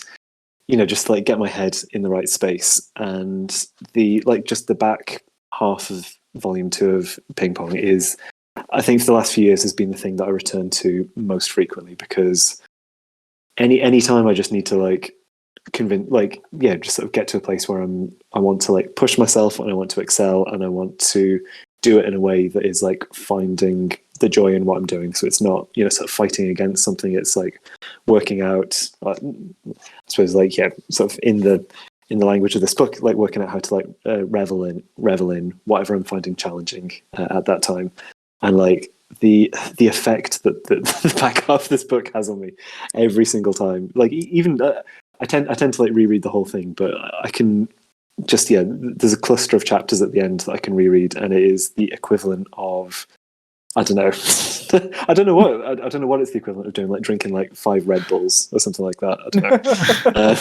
Speaker 3: just like get my head in the right space, and the like just the back half of volume 2 of Ping Pong is, I think for the last few years, has been the thing that I return to most frequently, because any time I just need to like convince, like, yeah, just sort of get to a place where I want to like push myself, and I want to excel, and I want to do it in a way that is like finding the joy in what I'm doing. So it's not, you know, sort of fighting against something. It's like working out, I suppose, like, yeah, sort of in the language of this book, like working out how to like revel in whatever I'm finding challenging at that time. And like the effect that the back half of this book has on me every single time, like even I tend to like reread the whole thing, but I can just, yeah, there's a cluster of chapters at the end that I can reread, and it is the equivalent of, I don't know, I don't know what it's the equivalent of doing, like drinking like 5 Red Bulls or something like that. I don't know.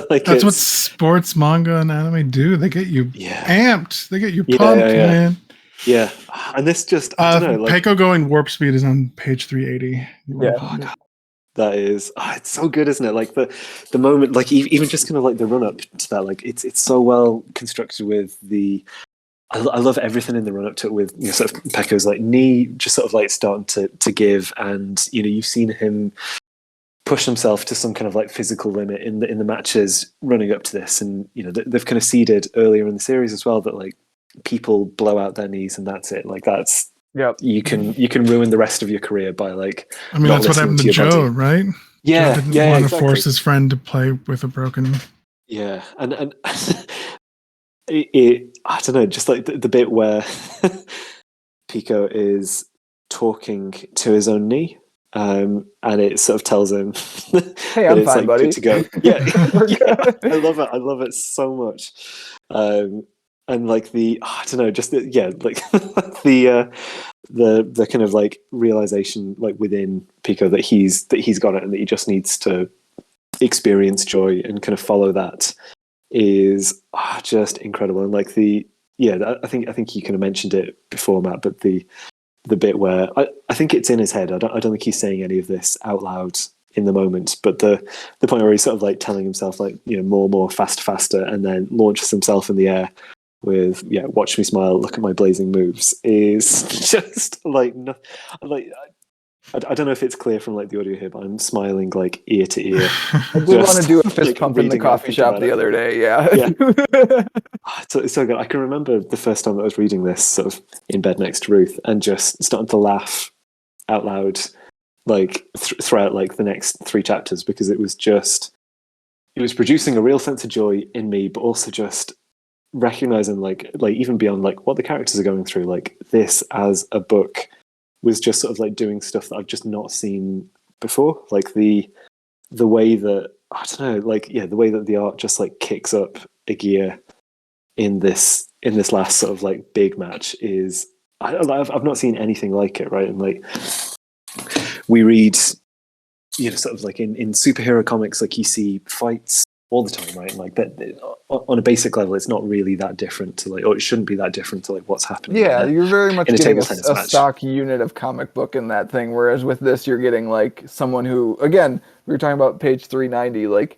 Speaker 3: Like,
Speaker 2: that's what sports, manga, and anime do. They get you amped. They get you pumped, man.
Speaker 3: Yeah, and this just, I don't know. Like,
Speaker 2: Peiko going warp speed is on page 380.
Speaker 1: Yeah.
Speaker 3: Oh, God. That is, it's so good, isn't it? Like the moment, like even just kind of like the run up to that, like it's so well constructed with the. I love everything in the run up to it, with, you know, sort of Pecco's like knee just sort of like starting to give, and, you know, you've seen him push himself to some kind of like physical limit in the matches running up to this, and, you know, they've kind of seeded earlier in the series as well that like people blow out their knees and that's it. Like that's.
Speaker 1: Yep.
Speaker 3: You can ruin the rest of your career by like.
Speaker 2: I mean, that's what happened to Joe, right?
Speaker 3: Yeah,
Speaker 2: Joe didn't want
Speaker 3: exactly.
Speaker 2: to force his friend to play with a broken.
Speaker 3: Yeah, and it I don't know, just like the bit where Pico is talking to his own knee, and it sort of tells him,
Speaker 1: "Hey, I'm fine,
Speaker 3: like,
Speaker 1: buddy."
Speaker 3: Good to go. Yeah, yeah, I love it. I love it so much. And like I don't know, just like the kind of like realization like within Pico that he's got it, and that he just needs to experience joy and kind of follow that is just incredible. And like I think you kind of mentioned it before, Matt, but the bit where I think it's in his head. I don't think he's saying any of this out loud in the moment, but the point where he's sort of like telling himself like, you know, more, faster, and then launches himself in the air with, yeah, watch me smile, look at my blazing moves, is just like, no, like I don't know if it's clear from like the audio here, but I'm smiling like ear to ear.
Speaker 1: I did want to do a fist pump in the coffee shop the other day. Yeah.
Speaker 3: It's so good. I can remember the first time that I was reading this sort of in bed next to Ruth, and just starting to laugh out loud like throughout like the next 3 chapters, because it was producing a real sense of joy in me, but also just recognizing like even beyond like what the characters are going through, like this as a book was just sort of like doing stuff that I've just not seen before. Like the way that, I don't know, like, yeah, the way that the art just like kicks up a gear in this last sort of like big match is, I've not seen anything like it, right? And like we read, you know, sort of like in superhero comics, like you see fights all the time, right? And like that on a basic level, it's not really that different to like, or it shouldn't be that different to like what's happening.
Speaker 1: Yeah, you're very much getting a
Speaker 3: match.
Speaker 1: stock unit of comic book in that thing, whereas with this, you're getting like someone who, again, we were talking about page 390, like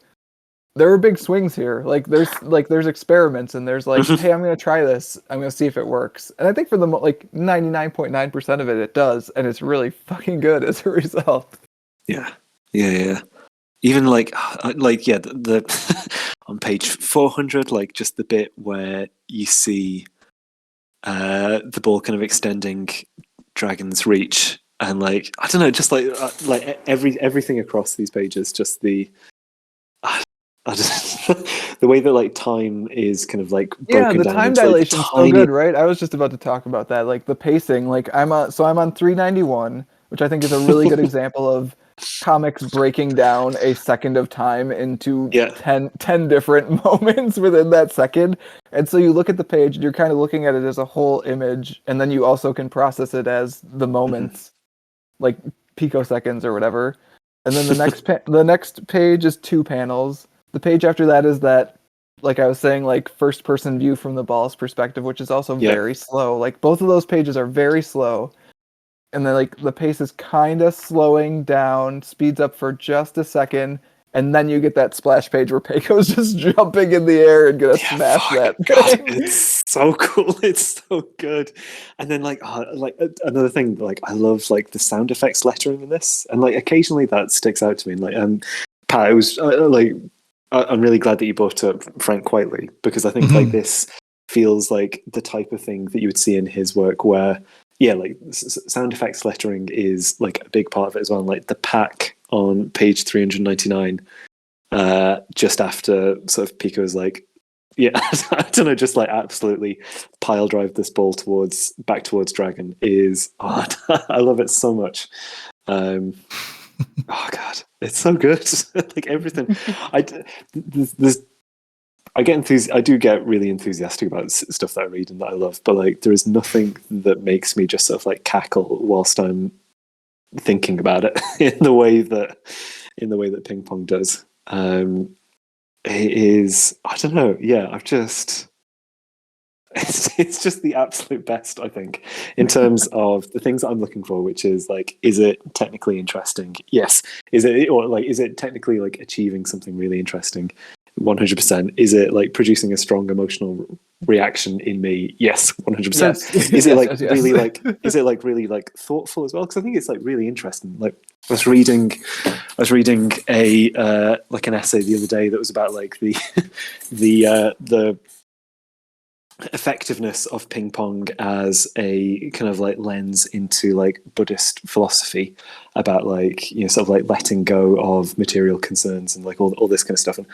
Speaker 1: there are big swings here. Like there's experiments, and there's like, hey, I'm going to try this. I'm going to see if it works. And I think for the like 99.9% of it does, and it's really fucking good as a result.
Speaker 3: Yeah. Even like yeah, the on page 400, like just the bit where you see the ball kind of extending Dragon's reach, and like, I don't know, just like everything across these pages, just the the way that like time is kind of like broken
Speaker 1: the
Speaker 3: down
Speaker 1: time
Speaker 3: into,
Speaker 1: dilation's
Speaker 3: like,
Speaker 1: so good, right? I was just about to talk about that, like the pacing. Like I'm on 391, which I think is a really good example of comics breaking down a second of time into 10 different moments within that second. And so you look at the page and you're kind of looking at it as a whole image, and then you also can process it as the moments, like picoseconds or whatever. And then the next page is 2 panels. The page after that is that, like I was saying, like first person view from the ball's perspective, which is also very slow. Like both of those pages are very slow. And then like the pace is kind of slowing down, speeds up for just a second, And then you get that splash page where Peiko's just jumping in the air and gonna smash that thing.
Speaker 3: It's so cool. It's so good. And then another thing, like I love like the sound effects lettering in this, and like occasionally that sticks out to me. And like Pat, it was I'm really glad that you brought up Frank Quitely, because I think like this feels like the type of thing that you would see in his work where like sound effects lettering is like a big part of it as well. And, like the pack on page 399, just after sort of Pico's like, I don't know, just like absolutely pile drive this ball back towards Dragon is, I love it so much. Oh God, it's so good. Like everything, I do get really enthusiastic about stuff that I read and that I love, but like there is nothing that makes me just sort of like cackle whilst I'm thinking about it in the way that Ping Pong does. It is, I don't know, it's just the absolute best, I think, in terms of the things that I'm looking for, which is like, is it technically interesting? Yes. Is it technically like achieving something really interesting? 100%. Is it like producing a strong emotional reaction in me? Yes, 100%.
Speaker 1: Yes.
Speaker 3: Is it like
Speaker 1: Yes.
Speaker 3: really like is it like really like thoughtful as well? Because I think it's like really interesting. Like I was reading a like an essay the other day that was about like the effectiveness of ping pong as a kind of like lens into like Buddhist philosophy about like, you know, sort of like letting go of material concerns and like all this kind of stuff. And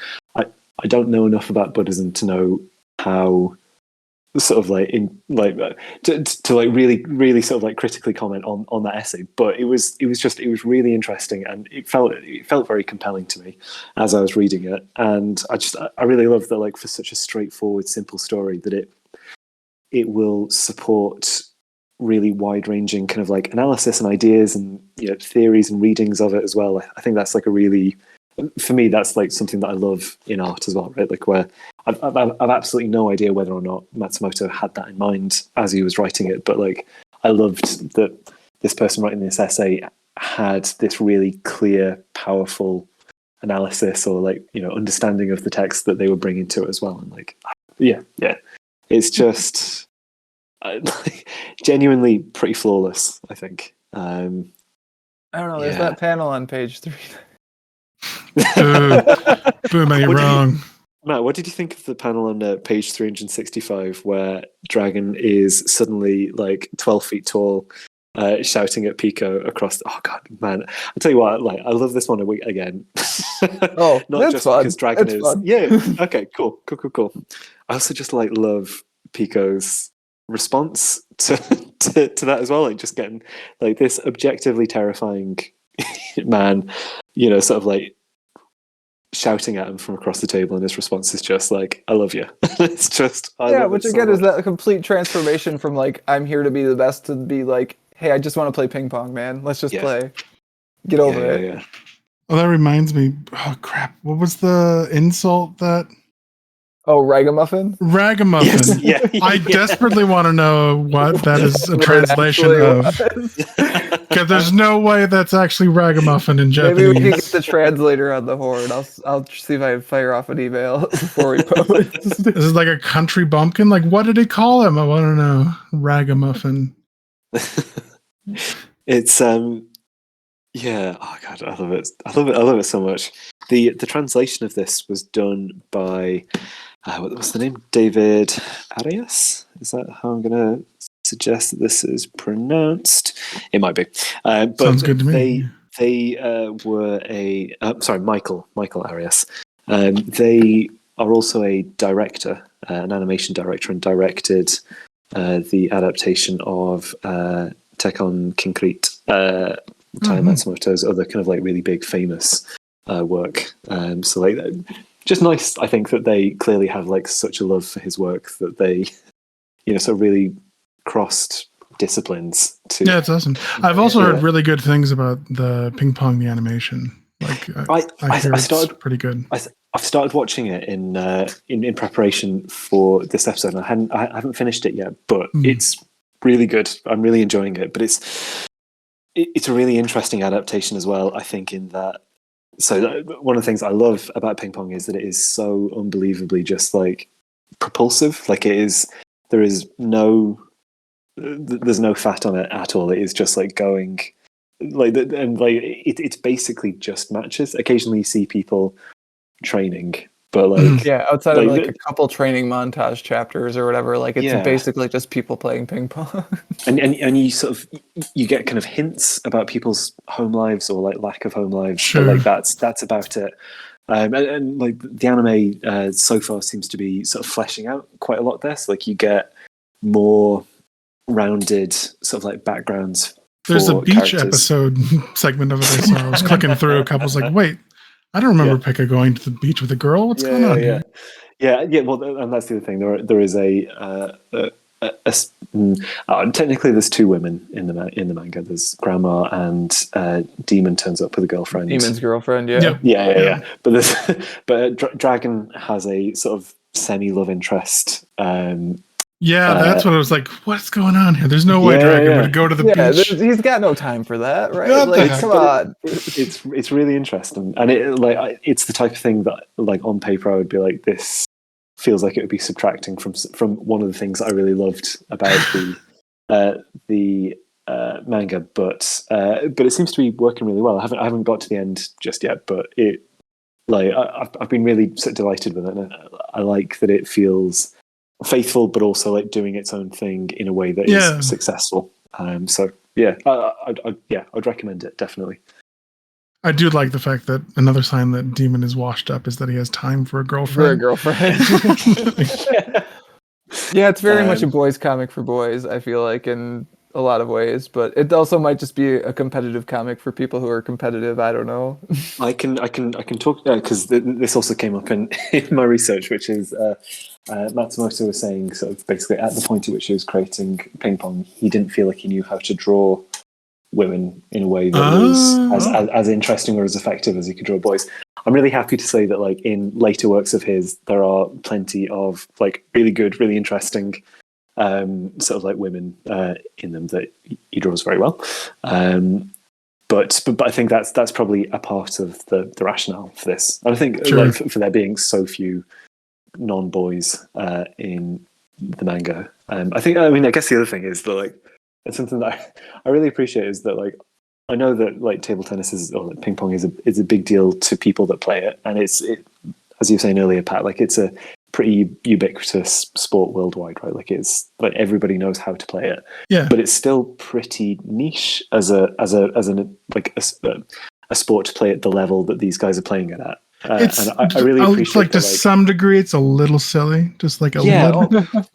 Speaker 3: I don't know enough about Buddhism to know how sort of like in like to like really sort of like critically comment on that essay, but it was really interesting, and it felt very compelling to me as I was reading it. And I really love that, like, for such a straightforward, simple story, that it will support really wide-ranging kind of like analysis and ideas and, you know, theories and readings of it as well. I think that's like a really, for me, that's like something that I love in art as well, right? Like where I've absolutely no idea whether or not Matsumoto had that in mind as he was writing it, but like I loved that this person writing this essay had this really clear, powerful analysis or like, you know, understanding of the text that they were bringing to it as well. And like, yeah, it's just like, genuinely pretty flawless, I think.
Speaker 1: I don't know. There's that panel on page 3.
Speaker 2: Boom, you're wrong.
Speaker 3: Matt, what did you think of the panel on page 365 where Dragon is suddenly like 12 feet tall, shouting at Pico across? Oh God, man! I tell you what, like I love this one again.
Speaker 1: Oh,
Speaker 3: not
Speaker 1: that's
Speaker 3: just
Speaker 1: fun.
Speaker 3: because Dragon
Speaker 1: It's
Speaker 3: is.
Speaker 1: fun.
Speaker 3: Yeah. Okay. Cool. I also just like love Pico's response to that as well. Like just getting like this objectively terrifying man, you know, sort of like shouting at him from across the table, and his response is just like, I love you. It's just, I love
Speaker 1: which
Speaker 3: it
Speaker 1: again
Speaker 3: so
Speaker 1: is
Speaker 3: much.
Speaker 1: that complete transformation from like, I'm here to be the best, to be like, hey, I just want to play ping pong, man. Let's just play. Get over it.
Speaker 3: Yeah.
Speaker 2: Well, that reminds me. Oh crap! What was the insult that?
Speaker 1: Oh, ragamuffin.
Speaker 2: Ragamuffin.
Speaker 3: Yes, yeah.
Speaker 2: I desperately want to know what that is a
Speaker 1: What it
Speaker 2: translation
Speaker 1: actually
Speaker 2: of.
Speaker 1: was.
Speaker 2: Because there's no way that's actually ragamuffin in Japanese.
Speaker 1: Maybe we can get the translator on the horn. I'll see if I can fire off an email before we post.
Speaker 2: This is like a country bumpkin. Like, what did he call him? I want to know. Ragamuffin.
Speaker 3: It's yeah. Oh God, I love it. I love it so much. The translation of this was done by what's the name? David Arias. Is that how I'm gonna suggest that this is pronounced? It might be. But
Speaker 2: sounds good to me.
Speaker 3: They were Michael Arias. They are also a director, an animation director, and directed the adaptation of Tekkon Kinkreet, Taiyo Matsumoto's other kind of like really big famous work. So like, just nice, I think, that they clearly have like such a love for his work that they, you know, sort of really crossed disciplines to.
Speaker 2: Yeah, it's awesome. I've also heard really good things about the ping pong, the animation. Like I hear it's pretty good.
Speaker 3: I've started watching it in preparation for this episode. And I haven't finished it yet, but it's really good. I'm really enjoying it. But it's a really interesting adaptation as well, I think, in that one of the things I love about ping pong is that it is so unbelievably just like propulsive. Like there's no fat on it at all. It is just like going it's basically just matches. Occasionally you see people training, but like
Speaker 1: Yeah, outside of like a couple training montage chapters or whatever, like it's
Speaker 3: Yeah.
Speaker 1: basically just people playing ping pong.
Speaker 3: and you sort of you get kind of hints about people's home lives or like lack of home lives.
Speaker 2: Sure.
Speaker 3: But like that's about it. And like the anime so far seems to be sort of fleshing out quite a lot there. So like you get more rounded sort of like backgrounds.
Speaker 2: There's a beach
Speaker 3: characters.
Speaker 2: episode segment of it I saw. I was clicking through a couple's like, wait, I don't remember Pekka going to the beach with a girl. What's going on here?
Speaker 3: Yeah. Well, and that's the other thing. There is technically there's two women in the manga. There's Grandma and Demon turns up with a girlfriend.
Speaker 1: Demon's girlfriend, yeah.
Speaker 3: Yeah. But Dragon has a sort of semi love interest.
Speaker 2: That's what I was like. What's going on here? There's no way Dragon would go to the beach.
Speaker 1: He's got no time for that, right?
Speaker 2: What
Speaker 1: like,
Speaker 2: the heck?
Speaker 1: come on.
Speaker 3: It's really interesting, and it's the type of thing that like on paper I would be like, this feels like it would be subtracting from one of the things I really loved about the manga, but it seems to be working really well. I haven't got to the end just yet, but I've been really sort of delighted with it. And I like that it feels faithful, but also like doing its own thing in a way that is successful. I'd recommend it definitely.
Speaker 2: I do like the fact that another sign that Demon is washed up is that he has time for a girlfriend.
Speaker 1: Yeah, it's very much a boys' comic for boys, I feel like, in a lot of ways, but it also might just be a competitive comic for people who are competitive. I don't know.
Speaker 3: I can talk because this also came up in my research, which is Matsumoto was saying sort of basically at the point at which he was creating Ping Pong, he didn't feel like he knew how to draw women in a way that was as interesting or as effective as he could draw boys. I'm really happy to say that like in later works of his, there are plenty of like really good, really interesting sort of like women in them that he draws very well. But I think that's probably a part of the rationale for this. And I think like, for there being so few non-boys in the manga, I guess the other thing is that like it's something that I really appreciate is that like I know that like table tennis or like ping pong is a big deal to people that play it, and it as you were saying earlier, Pat, like it's a pretty ubiquitous sport worldwide, right? Like it's like everybody knows how to play it.
Speaker 2: Yeah.
Speaker 3: But it's still pretty niche as a sport to play at the level that these guys are playing it at. And I really appreciate
Speaker 2: like to some degree it's a little silly, just like a little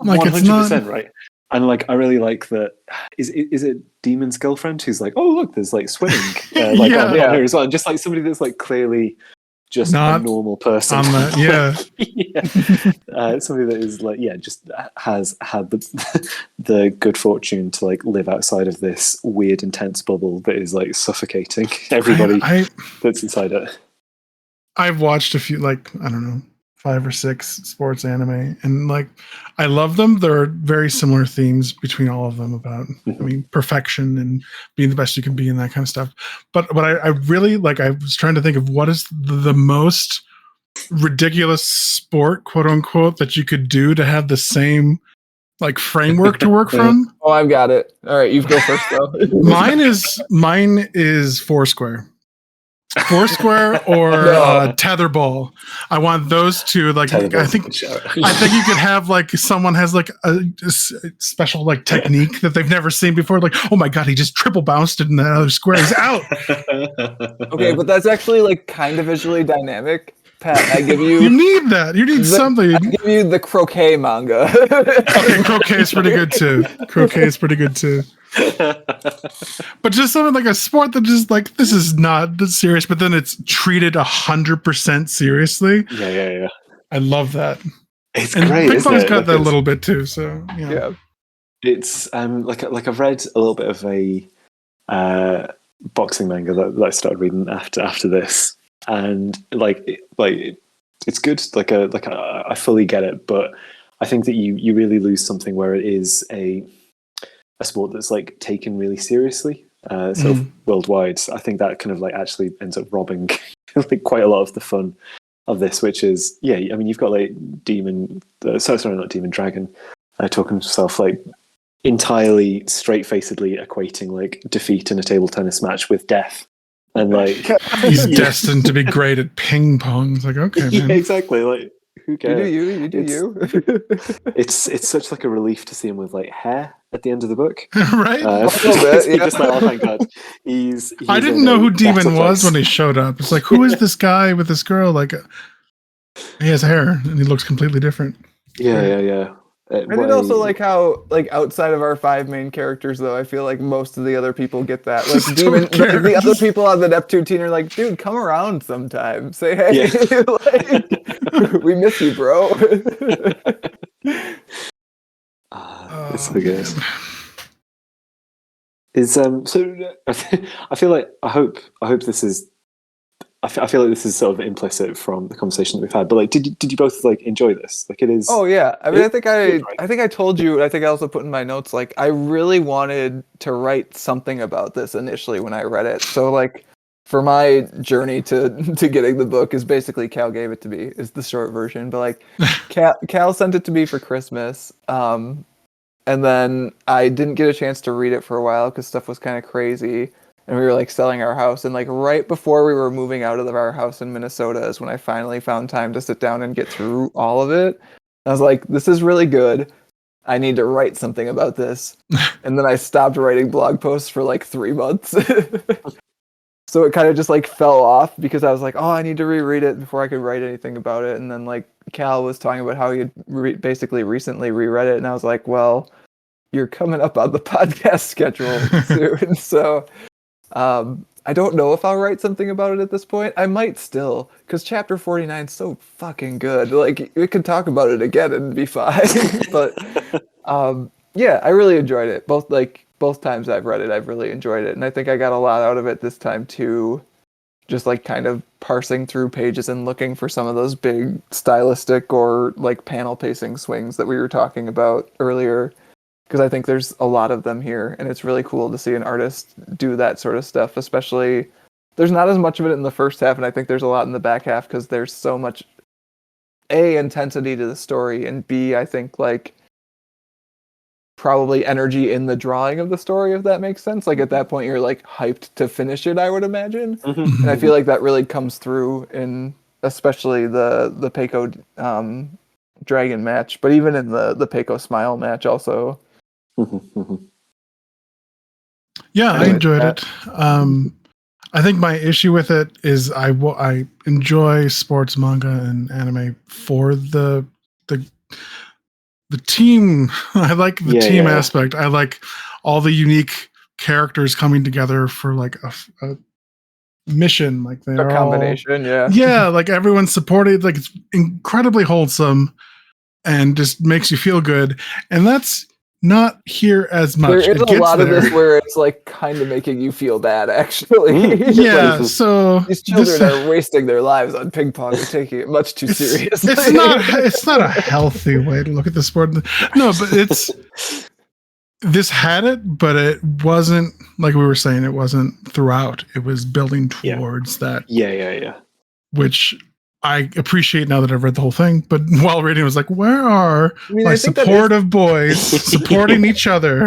Speaker 2: like 100%,
Speaker 3: it's not right. And like I really like that. Is it Demon's girlfriend who's like, oh look, there's like swimming on here as well, and just like somebody that's like clearly just not a normal person.
Speaker 2: On that,
Speaker 3: somebody that is like just has had the good fortune to like live outside of this weird intense bubble that is like suffocating everybody that's inside it.
Speaker 2: I've watched a few, like I don't know, 5 or 6 sports anime, and like I love them. There are very similar themes between all of them about perfection and being the best you can be and that kind of stuff. But I really like, I was trying to think of what is the most ridiculous sport, quote unquote, that you could do to have the same like framework to work from.
Speaker 1: Oh, I've got it. All right, you go first though.
Speaker 2: Mine is Foursquare. Foursquare or tetherball. I want those two. Like I think you could have like someone has like a special like technique that they've never seen before. Like, oh my god, he just triple bounced it in that other square. He's out.
Speaker 1: Okay, but that's actually like kind of visually dynamic. Pat, I give you.
Speaker 2: You need that. You need something.
Speaker 1: I give you the croquet manga.
Speaker 2: Okay, croquet is pretty good too. But just something like a sport that just like this is not serious, but then it's treated 100% seriously.
Speaker 3: Yeah.
Speaker 2: I love that.
Speaker 3: It's
Speaker 2: and
Speaker 3: great.
Speaker 2: Ping Pong's got that a little bit too. So
Speaker 1: yeah.
Speaker 3: It's like I've read a little bit of a boxing manga that I started reading after this, and it's good. I fully get it, but I think that you really lose something where it is a sport that's like taken really seriously, sort of worldwide. I think that kind of like actually ends up robbing like quite a lot of the fun of this, which is I mean, you've got like dragon, talking to himself like entirely straight-facedly equating like defeat in a table tennis match with death, and like
Speaker 2: he's destined to be great at ping pong. It's like, okay, man.
Speaker 3: yeah, exactly. Like, who cares?
Speaker 1: You do you.
Speaker 3: It's such like a relief to see him with like hair at the end of the book,
Speaker 2: Right?
Speaker 1: A little bit, yeah.
Speaker 3: just like, oh, thank God, he's
Speaker 2: I didn't
Speaker 3: in
Speaker 2: know
Speaker 3: a
Speaker 2: who
Speaker 3: better
Speaker 2: Demon was
Speaker 3: place.
Speaker 2: when he showed up. It's like, who is this guy with this girl? Like, he has hair and he looks completely different.
Speaker 3: Yeah.
Speaker 1: I did also like how, like, outside of our 5 main characters, though, I feel like most of the other people get that. Like,
Speaker 2: Just
Speaker 1: Demon,
Speaker 2: don't care.
Speaker 1: the other people on the Neptune team are like, dude, come around sometime. Say hey.
Speaker 3: Yeah.
Speaker 1: Like, we miss you, bro.
Speaker 3: It's so good. Is so I feel like I hope this is I feel like this is sort of implicit from the conversation that we've had, but like did you both like enjoy this? Like, it is
Speaker 1: Oh yeah, I mean, I think
Speaker 3: right?
Speaker 1: I told you. I think I also put in my notes, like, I really wanted to write something about this initially when I read it. So like, for my journey to getting the book is basically Cal gave it to me, is the short version. But like, Cal sent it to me for Christmas, and then I didn't get a chance to read it for a while because stuff was kind of crazy. And we were like selling our house, and like right before we were moving out of our house in Minnesota is when I finally found time to sit down and get through all of it. I was like, this is really good. I need to write something about this. And then I stopped writing blog posts for like 3 months. So it kind of just like fell off because I was like, oh, I need to reread it before I could write anything about it. And then like Cal was talking about how he had basically recently reread it. And I was like, well, you're coming up on the podcast schedule soon. So I don't know if I'll write something about it at this point. I might still, because chapter 49 is so fucking good. Like, we could talk about it again and be fine. But yeah, I really enjoyed it. Both times I've read it, I've really enjoyed it. And I think I got a lot out of it this time too. Just like kind of parsing through pages and looking for some of those big stylistic or like panel pacing swings that we were talking about earlier. Because I think there's a lot of them here, and it's really cool to see an artist do that sort of stuff. Especially, there's not as much of it in the first half, and I think there's a lot in the back half because there's so much A, intensity to the story, and B, I think like probably energy in the drawing of the story, if that makes sense. Like, at that point, you're like hyped to finish it, I would imagine. And I feel like that really comes through in especially the Peiko Dragon match, but even in the Peiko Smile match also.
Speaker 2: Yeah, I enjoyed it. I think my issue with it is I enjoy sports manga and anime for the team. I like the team aspect. I like all the unique characters coming together for like a mission. Like they're
Speaker 1: a combination,
Speaker 2: yeah, like everyone's supported. Like, it's incredibly wholesome and just makes you feel good. And that's not here as much.
Speaker 1: There is a lot of this where it's like kind of making you feel bad, actually.
Speaker 2: Yeah,
Speaker 1: like,
Speaker 2: so
Speaker 1: these children are wasting their lives on ping pong and taking it much too seriously.
Speaker 2: It's not a healthy way to look at the sport. No, but this had it, but it wasn't, like we were saying, it wasn't throughout. It was building towards that.
Speaker 3: Yeah.
Speaker 2: Which I appreciate now that I've read the whole thing, but while reading, I was like, where are my supportive boys supporting each other?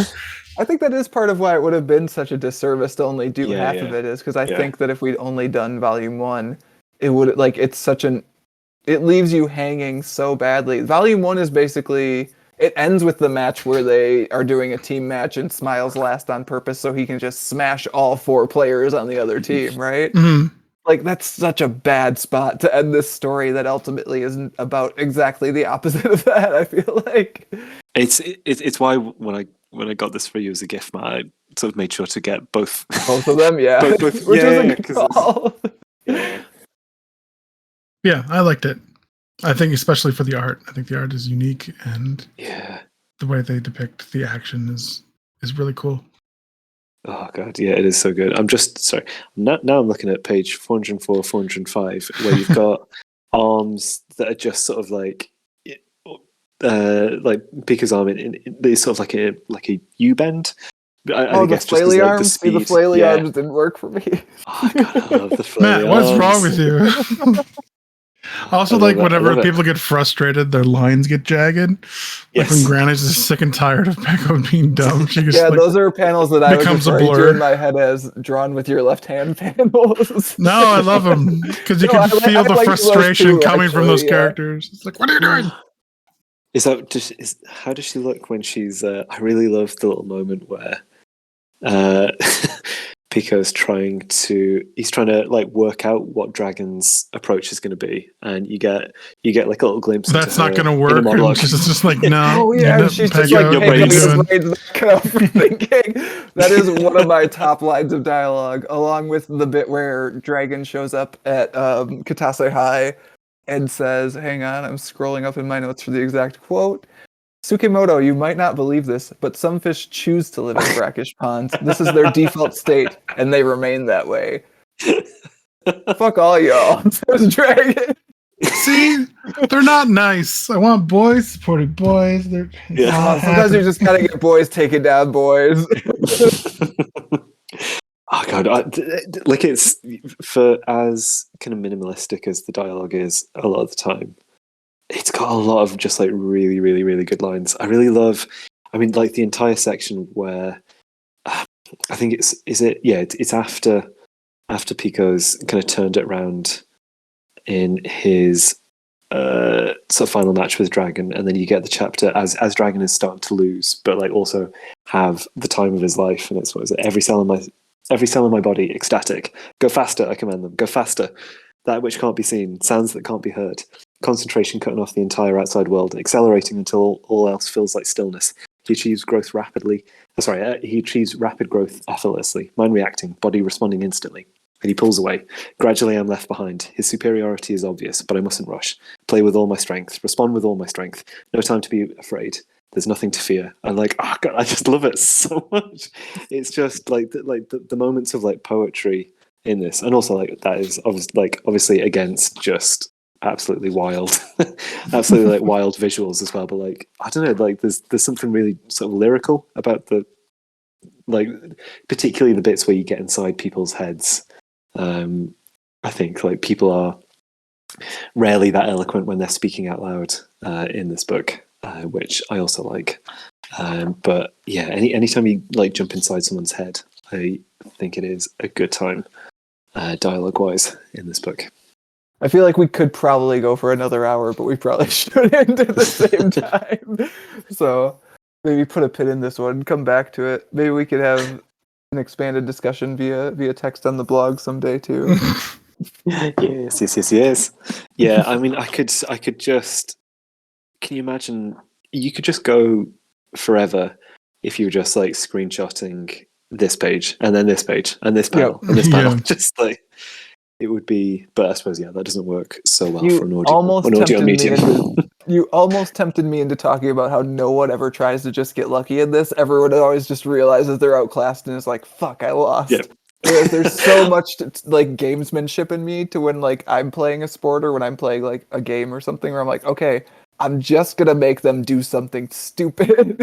Speaker 1: I think that is part of why it would have been such a disservice to only do half of it, is because I think that if we'd only done volume 1, it would, like, it's such it leaves you hanging so badly. Volume 1 is basically, it ends with the match where they are doing a team match and Smiles last on purpose so he can just smash all 4 players on the other team, right?
Speaker 2: Mm-hmm.
Speaker 1: Like, that's such a bad spot to end this story that ultimately isn't about exactly the opposite of that, I feel like.
Speaker 3: It's why when I got this for you as a gift, Matt, I sort of made sure to get both
Speaker 1: of them, yeah.
Speaker 3: both,
Speaker 1: Which was a good call.
Speaker 2: Yeah, I liked it. I think especially for the art. I think the art is unique, and the way they depict the action is really cool.
Speaker 3: Oh god, yeah, it is so good. I'm just sorry. Now I'm looking at page 404, 405, where you've got arms that are just sort of like Pika's arm in sort of like a U bend,
Speaker 1: Oh, the
Speaker 3: guess just
Speaker 1: flaily
Speaker 3: because
Speaker 1: arms? See, the
Speaker 3: speed.
Speaker 1: flaily
Speaker 3: Yeah.
Speaker 1: arms didn't work for me.
Speaker 3: Oh God, I love the flaily
Speaker 2: Matt, what's
Speaker 3: arms.
Speaker 2: wrong with you? I also like whenever people get frustrated, their lines get jagged. Like when
Speaker 3: Yes.
Speaker 2: Granny's just sick and tired of Peko being dumb. She just
Speaker 1: Yeah, those are panels that I was
Speaker 2: becomes a
Speaker 1: referring to
Speaker 2: blur.
Speaker 1: in my head as drawn with your left hand panels.
Speaker 2: No, I love them because you
Speaker 1: No,
Speaker 2: can feel the
Speaker 1: like those
Speaker 2: frustration
Speaker 1: too,
Speaker 2: coming from
Speaker 1: actually,
Speaker 2: those
Speaker 1: yeah.
Speaker 2: characters. It's like, what are you doing?
Speaker 3: How does she look when she's? I really love the little moment where Pico's trying to like work out what Dragon's approach is going to be, and you get like a little glimpse.
Speaker 2: That's
Speaker 3: into
Speaker 2: not
Speaker 3: her
Speaker 2: going to
Speaker 3: in a
Speaker 2: work. And
Speaker 3: monologue.
Speaker 2: she's just like, no.
Speaker 1: Oh yeah, and she's just like,
Speaker 3: Your
Speaker 1: hey,
Speaker 3: brain's-
Speaker 1: your brain's not cut out for thinking. That is one of my top lines of dialogue, along with the bit where Dragon shows up at Katase High and says, hang on, I'm scrolling up in my notes for the exact quote. Tsukimoto, you might not believe this, but some fish choose to live in brackish ponds. This is their default state, and they remain that way. Fuck all y'all. Says Dragon.
Speaker 2: See, they're not nice. I want boys supporting boys.
Speaker 1: Sometimes you just gotta get boys taking down boys.
Speaker 3: Oh God, like it's for as kind of minimalistic as the dialogue is a lot of the time. It's got a lot of just like really, really, really good lines. I really love. I mean, like the entire section where I think it's after Pico's kind of turned it around in his sort of final match with Dragon, and then you get the chapter as Dragon is starting to lose, but like also have the time of his life, and it's what is it? Every cell in my body ecstatic. Go faster, I command them. Go faster. That which can't be seen, sounds that can't be heard. Concentration cutting off the entire outside world, accelerating until all else feels like stillness. He achieves growth rapidly. He achieves rapid growth effortlessly. Mind reacting, body responding instantly. And he pulls away. Gradually, I'm left behind. His superiority is obvious, but I mustn't rush. Play with all my strength. Respond with all my strength. No time to be afraid. There's nothing to fear. I'm like, oh God, I just love it so much. It's just like the moments of like poetry in this, and also like that is obviously against just absolutely wild, absolutely like wild visuals as well. But like I don't know, like there's something really sort of lyrical about the like, particularly the bits where you get inside people's heads. I think like people are rarely that eloquent when they're speaking out loud in this book, which I also like. But yeah, anytime you like jump inside someone's head, I think it is a good time. Dialogue-wise in this book.
Speaker 1: I feel like we could probably go for another hour, but we probably shouldn't at the same time. So maybe put a pin in this one, come back to it. Maybe we could have an expanded discussion via text on the blog someday too.
Speaker 3: Yes. Yeah, I mean, I could just. Can you imagine? You could just go forever if you were just like screenshotting this page and then this page and this panel and this panel. Just like it would be, but I suppose that doesn't work so well for an audio medium.
Speaker 1: You almost tempted me into talking about how no one ever tries to just get lucky in this. Everyone always just realizes they're outclassed and is like, "Fuck, I lost."
Speaker 3: Yeah.
Speaker 1: There's so much like gamesmanship in me to when like I'm playing a sport or when I'm playing like a game or something where I'm like, okay, I'm just gonna make them do something stupid.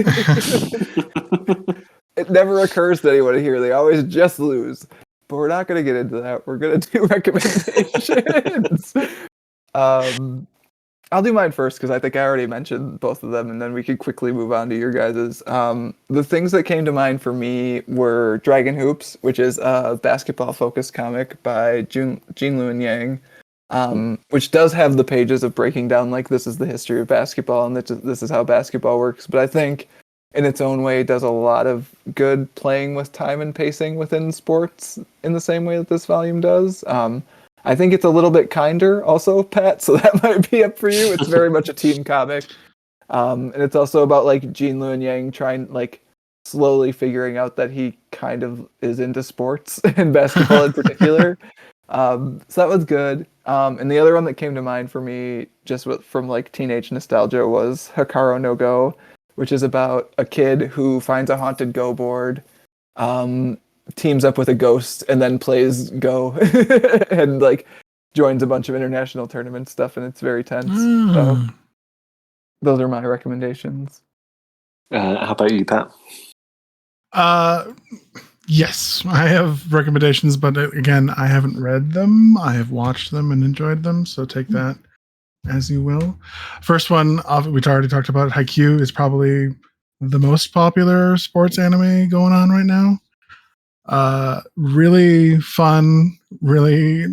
Speaker 1: It never occurs to anyone here. They always just lose. But we're not gonna get into that. We're gonna do recommendations. I'll do mine first because I think I already mentioned both of them, and then we could quickly move on to your guys's. The things that came to mind for me were Dragon Hoops, which is a basketball-focused comic by Jinlun Yang, which does have the pages of breaking down like this is the history of basketball and this is how basketball works. But I think in its own way does a lot of good playing with time and pacing within sports in the same way that this volume does. I think it's a little bit kinder also, Pat, so that might be up for you. It's very much a teen comic. And it's also about like Jinlun Yang trying like slowly figuring out that he kind of is into sports and basketball in particular. So that was good. And the other one that came to mind for me just from like teenage nostalgia was Hikaru no Go, which is about a kid who finds a haunted Go board, teams up with a ghost, and then plays Go and like joins a bunch of international tournament stuff, and it's very tense. So those are my recommendations.
Speaker 3: How about you, Pat?
Speaker 2: Yes, I have recommendations, but again, I haven't read them. I have watched them and enjoyed them, so take that as you will. First one, we've already talked about it. Haikyuu is probably the most popular sports anime going on right now. Really fun, really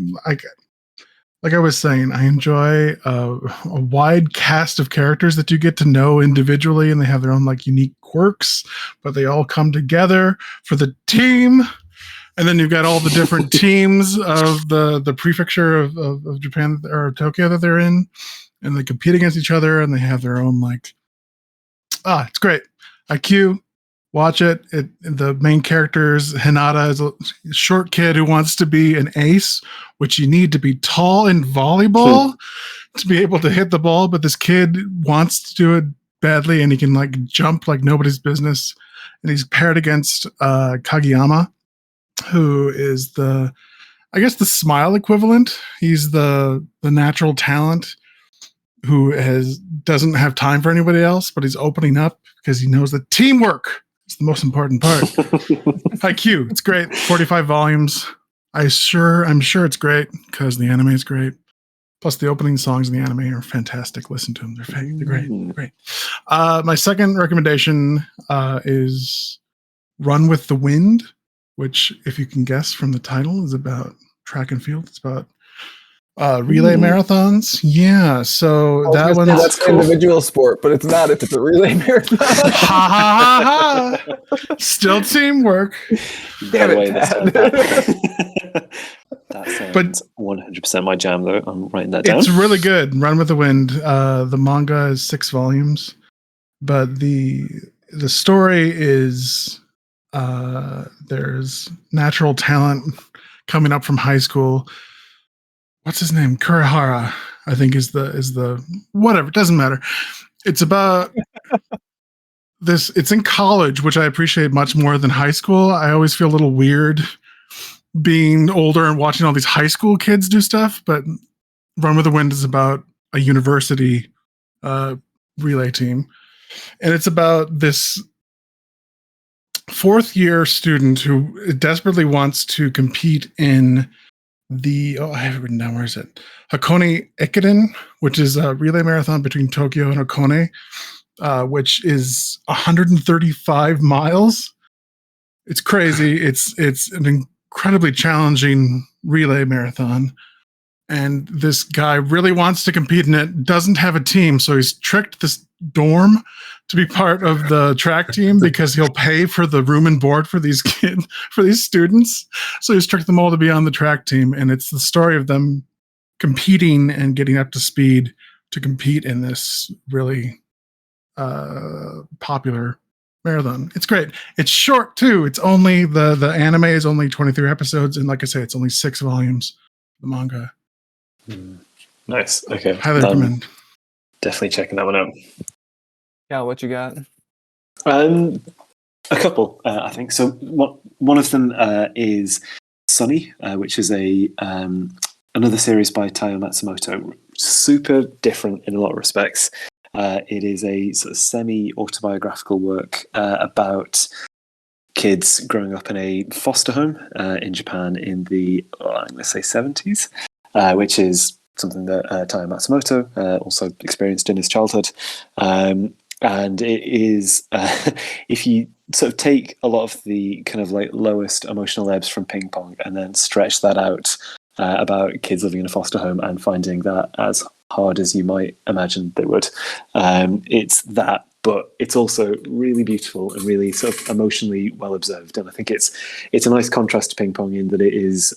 Speaker 2: like I was saying, I enjoy a wide cast of characters that you get to know individually, and they have their own like unique quirks, but they all come together for the team. And then you've got all the different teams of the prefecture of Japan or Tokyo that they're in, and they compete against each other, and they have their own like. It's great. IQ. Watch it. The main characters, Hinata, is a short kid who wants to be an ace, which you need to be tall in volleyball to be able to hit the ball. But this kid wants to do it badly, and he can like jump like nobody's business. And he's paired against Kageyama, who is the smile equivalent. He's the natural talent who doesn't have time for anybody else, but he's opening up because he knows that teamwork is the most important part. IQ, it's great. 45 volumes. I'm sure it's great because the anime is great. Plus, the opening songs in the anime are fantastic. Listen to them; they're great. They're great. My second recommendation is "Run with the Wind," which, if you can guess from the title, is about track and field. It's about relay marathons. Yeah, so that one
Speaker 1: that's cool. Individual sport, but it's not if it's a relay marathon.
Speaker 2: Ha ha ha! Still teamwork.
Speaker 1: Damn it,
Speaker 3: That sounds 100% my jam, though. I'm writing that down.
Speaker 2: It's really good. Run with the Wind. The manga is 6 volumes, but the story is there's natural talent coming up from high school. What's his name? Kurihara, I think is the whatever. It doesn't matter. It's about this. It's in college, which I appreciate much more than high school. I always feel a little weird being older and watching all these high school kids do stuff. But Run with the Wind is about a university relay team, and it's about this 4th-year student who desperately wants to compete in I have it written down. Where is it? Hakone Ekiden, which is a relay marathon between Tokyo and Hakone, which is 135 miles. It's crazy. It's an incredibly challenging relay marathon. And this guy really wants to compete in it, doesn't have a team, so he's tricked this dorm to be part of the track team because he'll pay for the room and board for these students. So he's tricked them all to be on the track team, and it's the story of them competing and getting up to speed to compete in this really popular marathon. It's great. It's short too. It's only the anime is only 23 episodes, and like I say, it's only 6 volumes. The manga.
Speaker 3: Nice. Okay.
Speaker 2: Highly recommend.
Speaker 3: Definitely checking that one out.
Speaker 1: Yeah, what you got?
Speaker 3: A couple, I think. So one of them is Sunny, which is another series by Taiyo Matsumoto. Super different in a lot of respects. It is a sort of semi-autobiographical work about kids growing up in a foster home in Japan in the, I'm going to say 70s. Which is something that Taiyo Matsumoto also experienced in his childhood. And it is, if you sort of take a lot of the kind of like lowest emotional ebbs from Ping Pong and then stretch that out about kids living in a foster home and finding that as hard as you might imagine they would. It's that, but it's also really beautiful and really sort of emotionally well observed. And I think it's a nice contrast to Ping Pong in that it is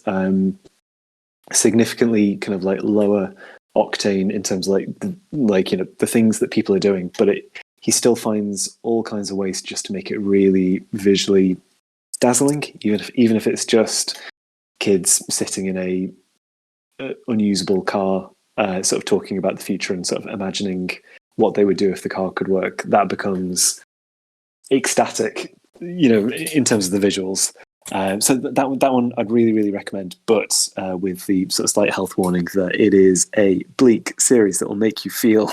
Speaker 3: significantly kind of like lower octane in terms of the things that people are doing, but he still finds all kinds of ways just to make it really visually dazzling, even if it's just kids sitting in a unusable car, sort of talking about the future and sort of imagining what they would do if the car could work. That becomes ecstatic, in terms of the visuals. So that one I'd really, really recommend, but with the sort of slight health warning that it is a bleak series that will make you feel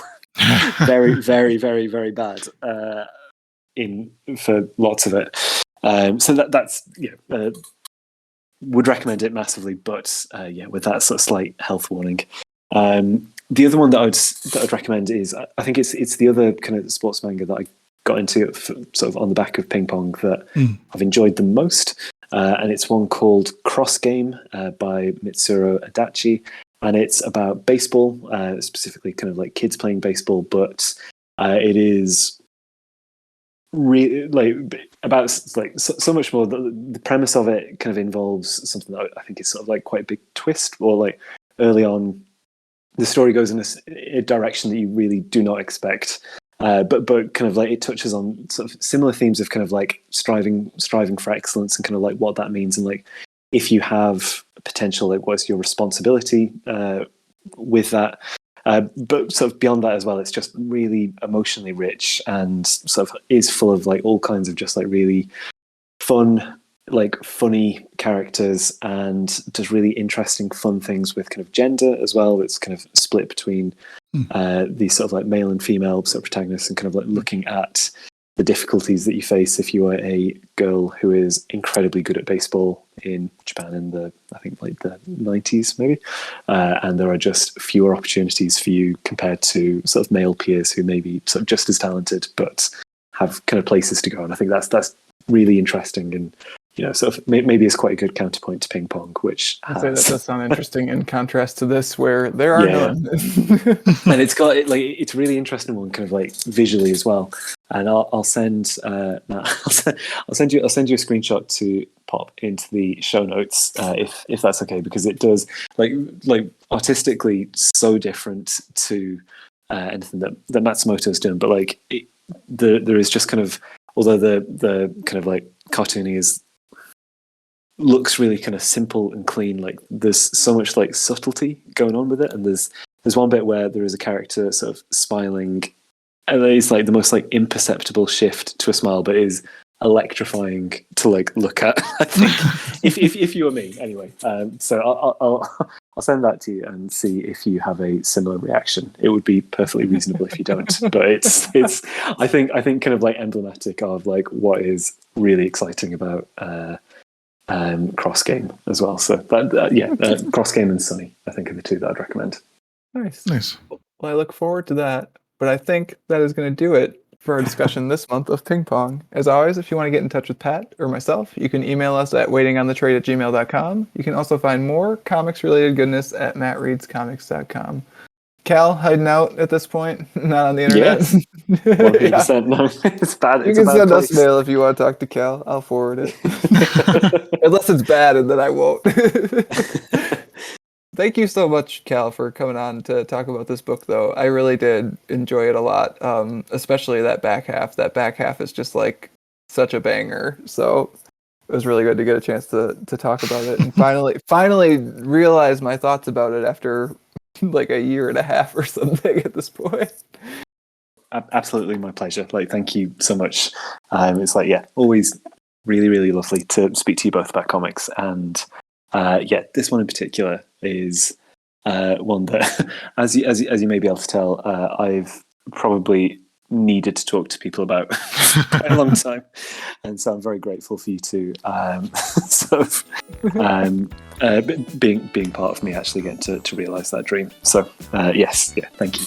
Speaker 3: very, very, very, very bad for lots of it. So that's would recommend it massively, but with that sort of slight health warning. The other one that I'd recommend is, I think it's the other kind of sports manga that I got into sort of on the back of Ping Pong that I've enjoyed the most, and it's one called Cross Game by Mitsuru Adachi, and it's about baseball, specifically kind of like kids playing baseball, but it is really like about like so much more. The premise of it kind of involves something that I think is sort of like quite a big twist, or like early on the story goes in a direction that you really do not expect, but kind of like it touches on sort of similar themes of kind of like striving for excellence and kind of like what that means, and like if you have potential, like what's your responsibility with that. But sort of beyond that as well, it's just really emotionally rich and sort of is full of like all kinds of just like really fun, like funny characters, and does really interesting, fun things with kind of gender as well. It's kind of split between these sort of like male and female sort of protagonists, and kind of like looking at the difficulties that you face if you are a girl who is incredibly good at baseball in Japan in the, I think like the 90s maybe, and there are just fewer opportunities for you compared to sort of male peers who may be sort of just as talented but have kind of places to go. And I think that's really interesting, and sort of maybe it's quite a good counterpoint to Ping Pong, which
Speaker 1: I'd say that does sound interesting in contrast to this, where there are none.
Speaker 3: And it's got it's a really interesting one, kind of like visually as well. And I'll send I'll send you a screenshot to pop into the show notes if that's okay, because it does like artistically so different to anything that Matsumoto's done, but like there is just kind of, although the kind of like cartoony looks really kind of simple and clean, like there's so much like subtlety going on with it, and there's one bit where there is a character sort of smiling, and it's like the most like imperceptible shift to a smile, but is electrifying to like look at. I think if you were me anyway. So I'll send that to you and see if you have a similar reaction. It would be perfectly reasonable if you don't, but it's I think kind of like emblematic of like what is really exciting about Cross Game as well. So Cross Game and Sunny, I think, are the two that I'd recommend.
Speaker 1: Nice. Well, I look forward to that. But I think that is going to do it for our discussion this month of Ping Pong. As always, if you want to get in touch with Pat or myself, you can email us at waitingonthetrade@gmail.com. You can also find more comics-related goodness at mattreadscomics.com. Cal, hiding out at this point, not on the internet.
Speaker 3: Yes, 100%. No, it's bad.
Speaker 1: You can send us mail if you want to talk to Cal. I'll forward it. Unless it's bad, and then I won't. Thank you so much, Cal, for coming on to talk about this book, though. I really did enjoy it a lot, especially that back half. That back half is just like such a banger. So it was really good to get a chance to talk about it and finally realize my thoughts about it after like a year and a half or something at this point.
Speaker 3: Absolutely, my pleasure. Like, thank you so much. It's like, always really, really lovely to speak to you both about comics. And this one in particular is one that, as you may be able to tell, I've probably needed to talk to people about for quite a long time, and so I'm very grateful for you to being part of me actually getting to realise that dream. So thank you.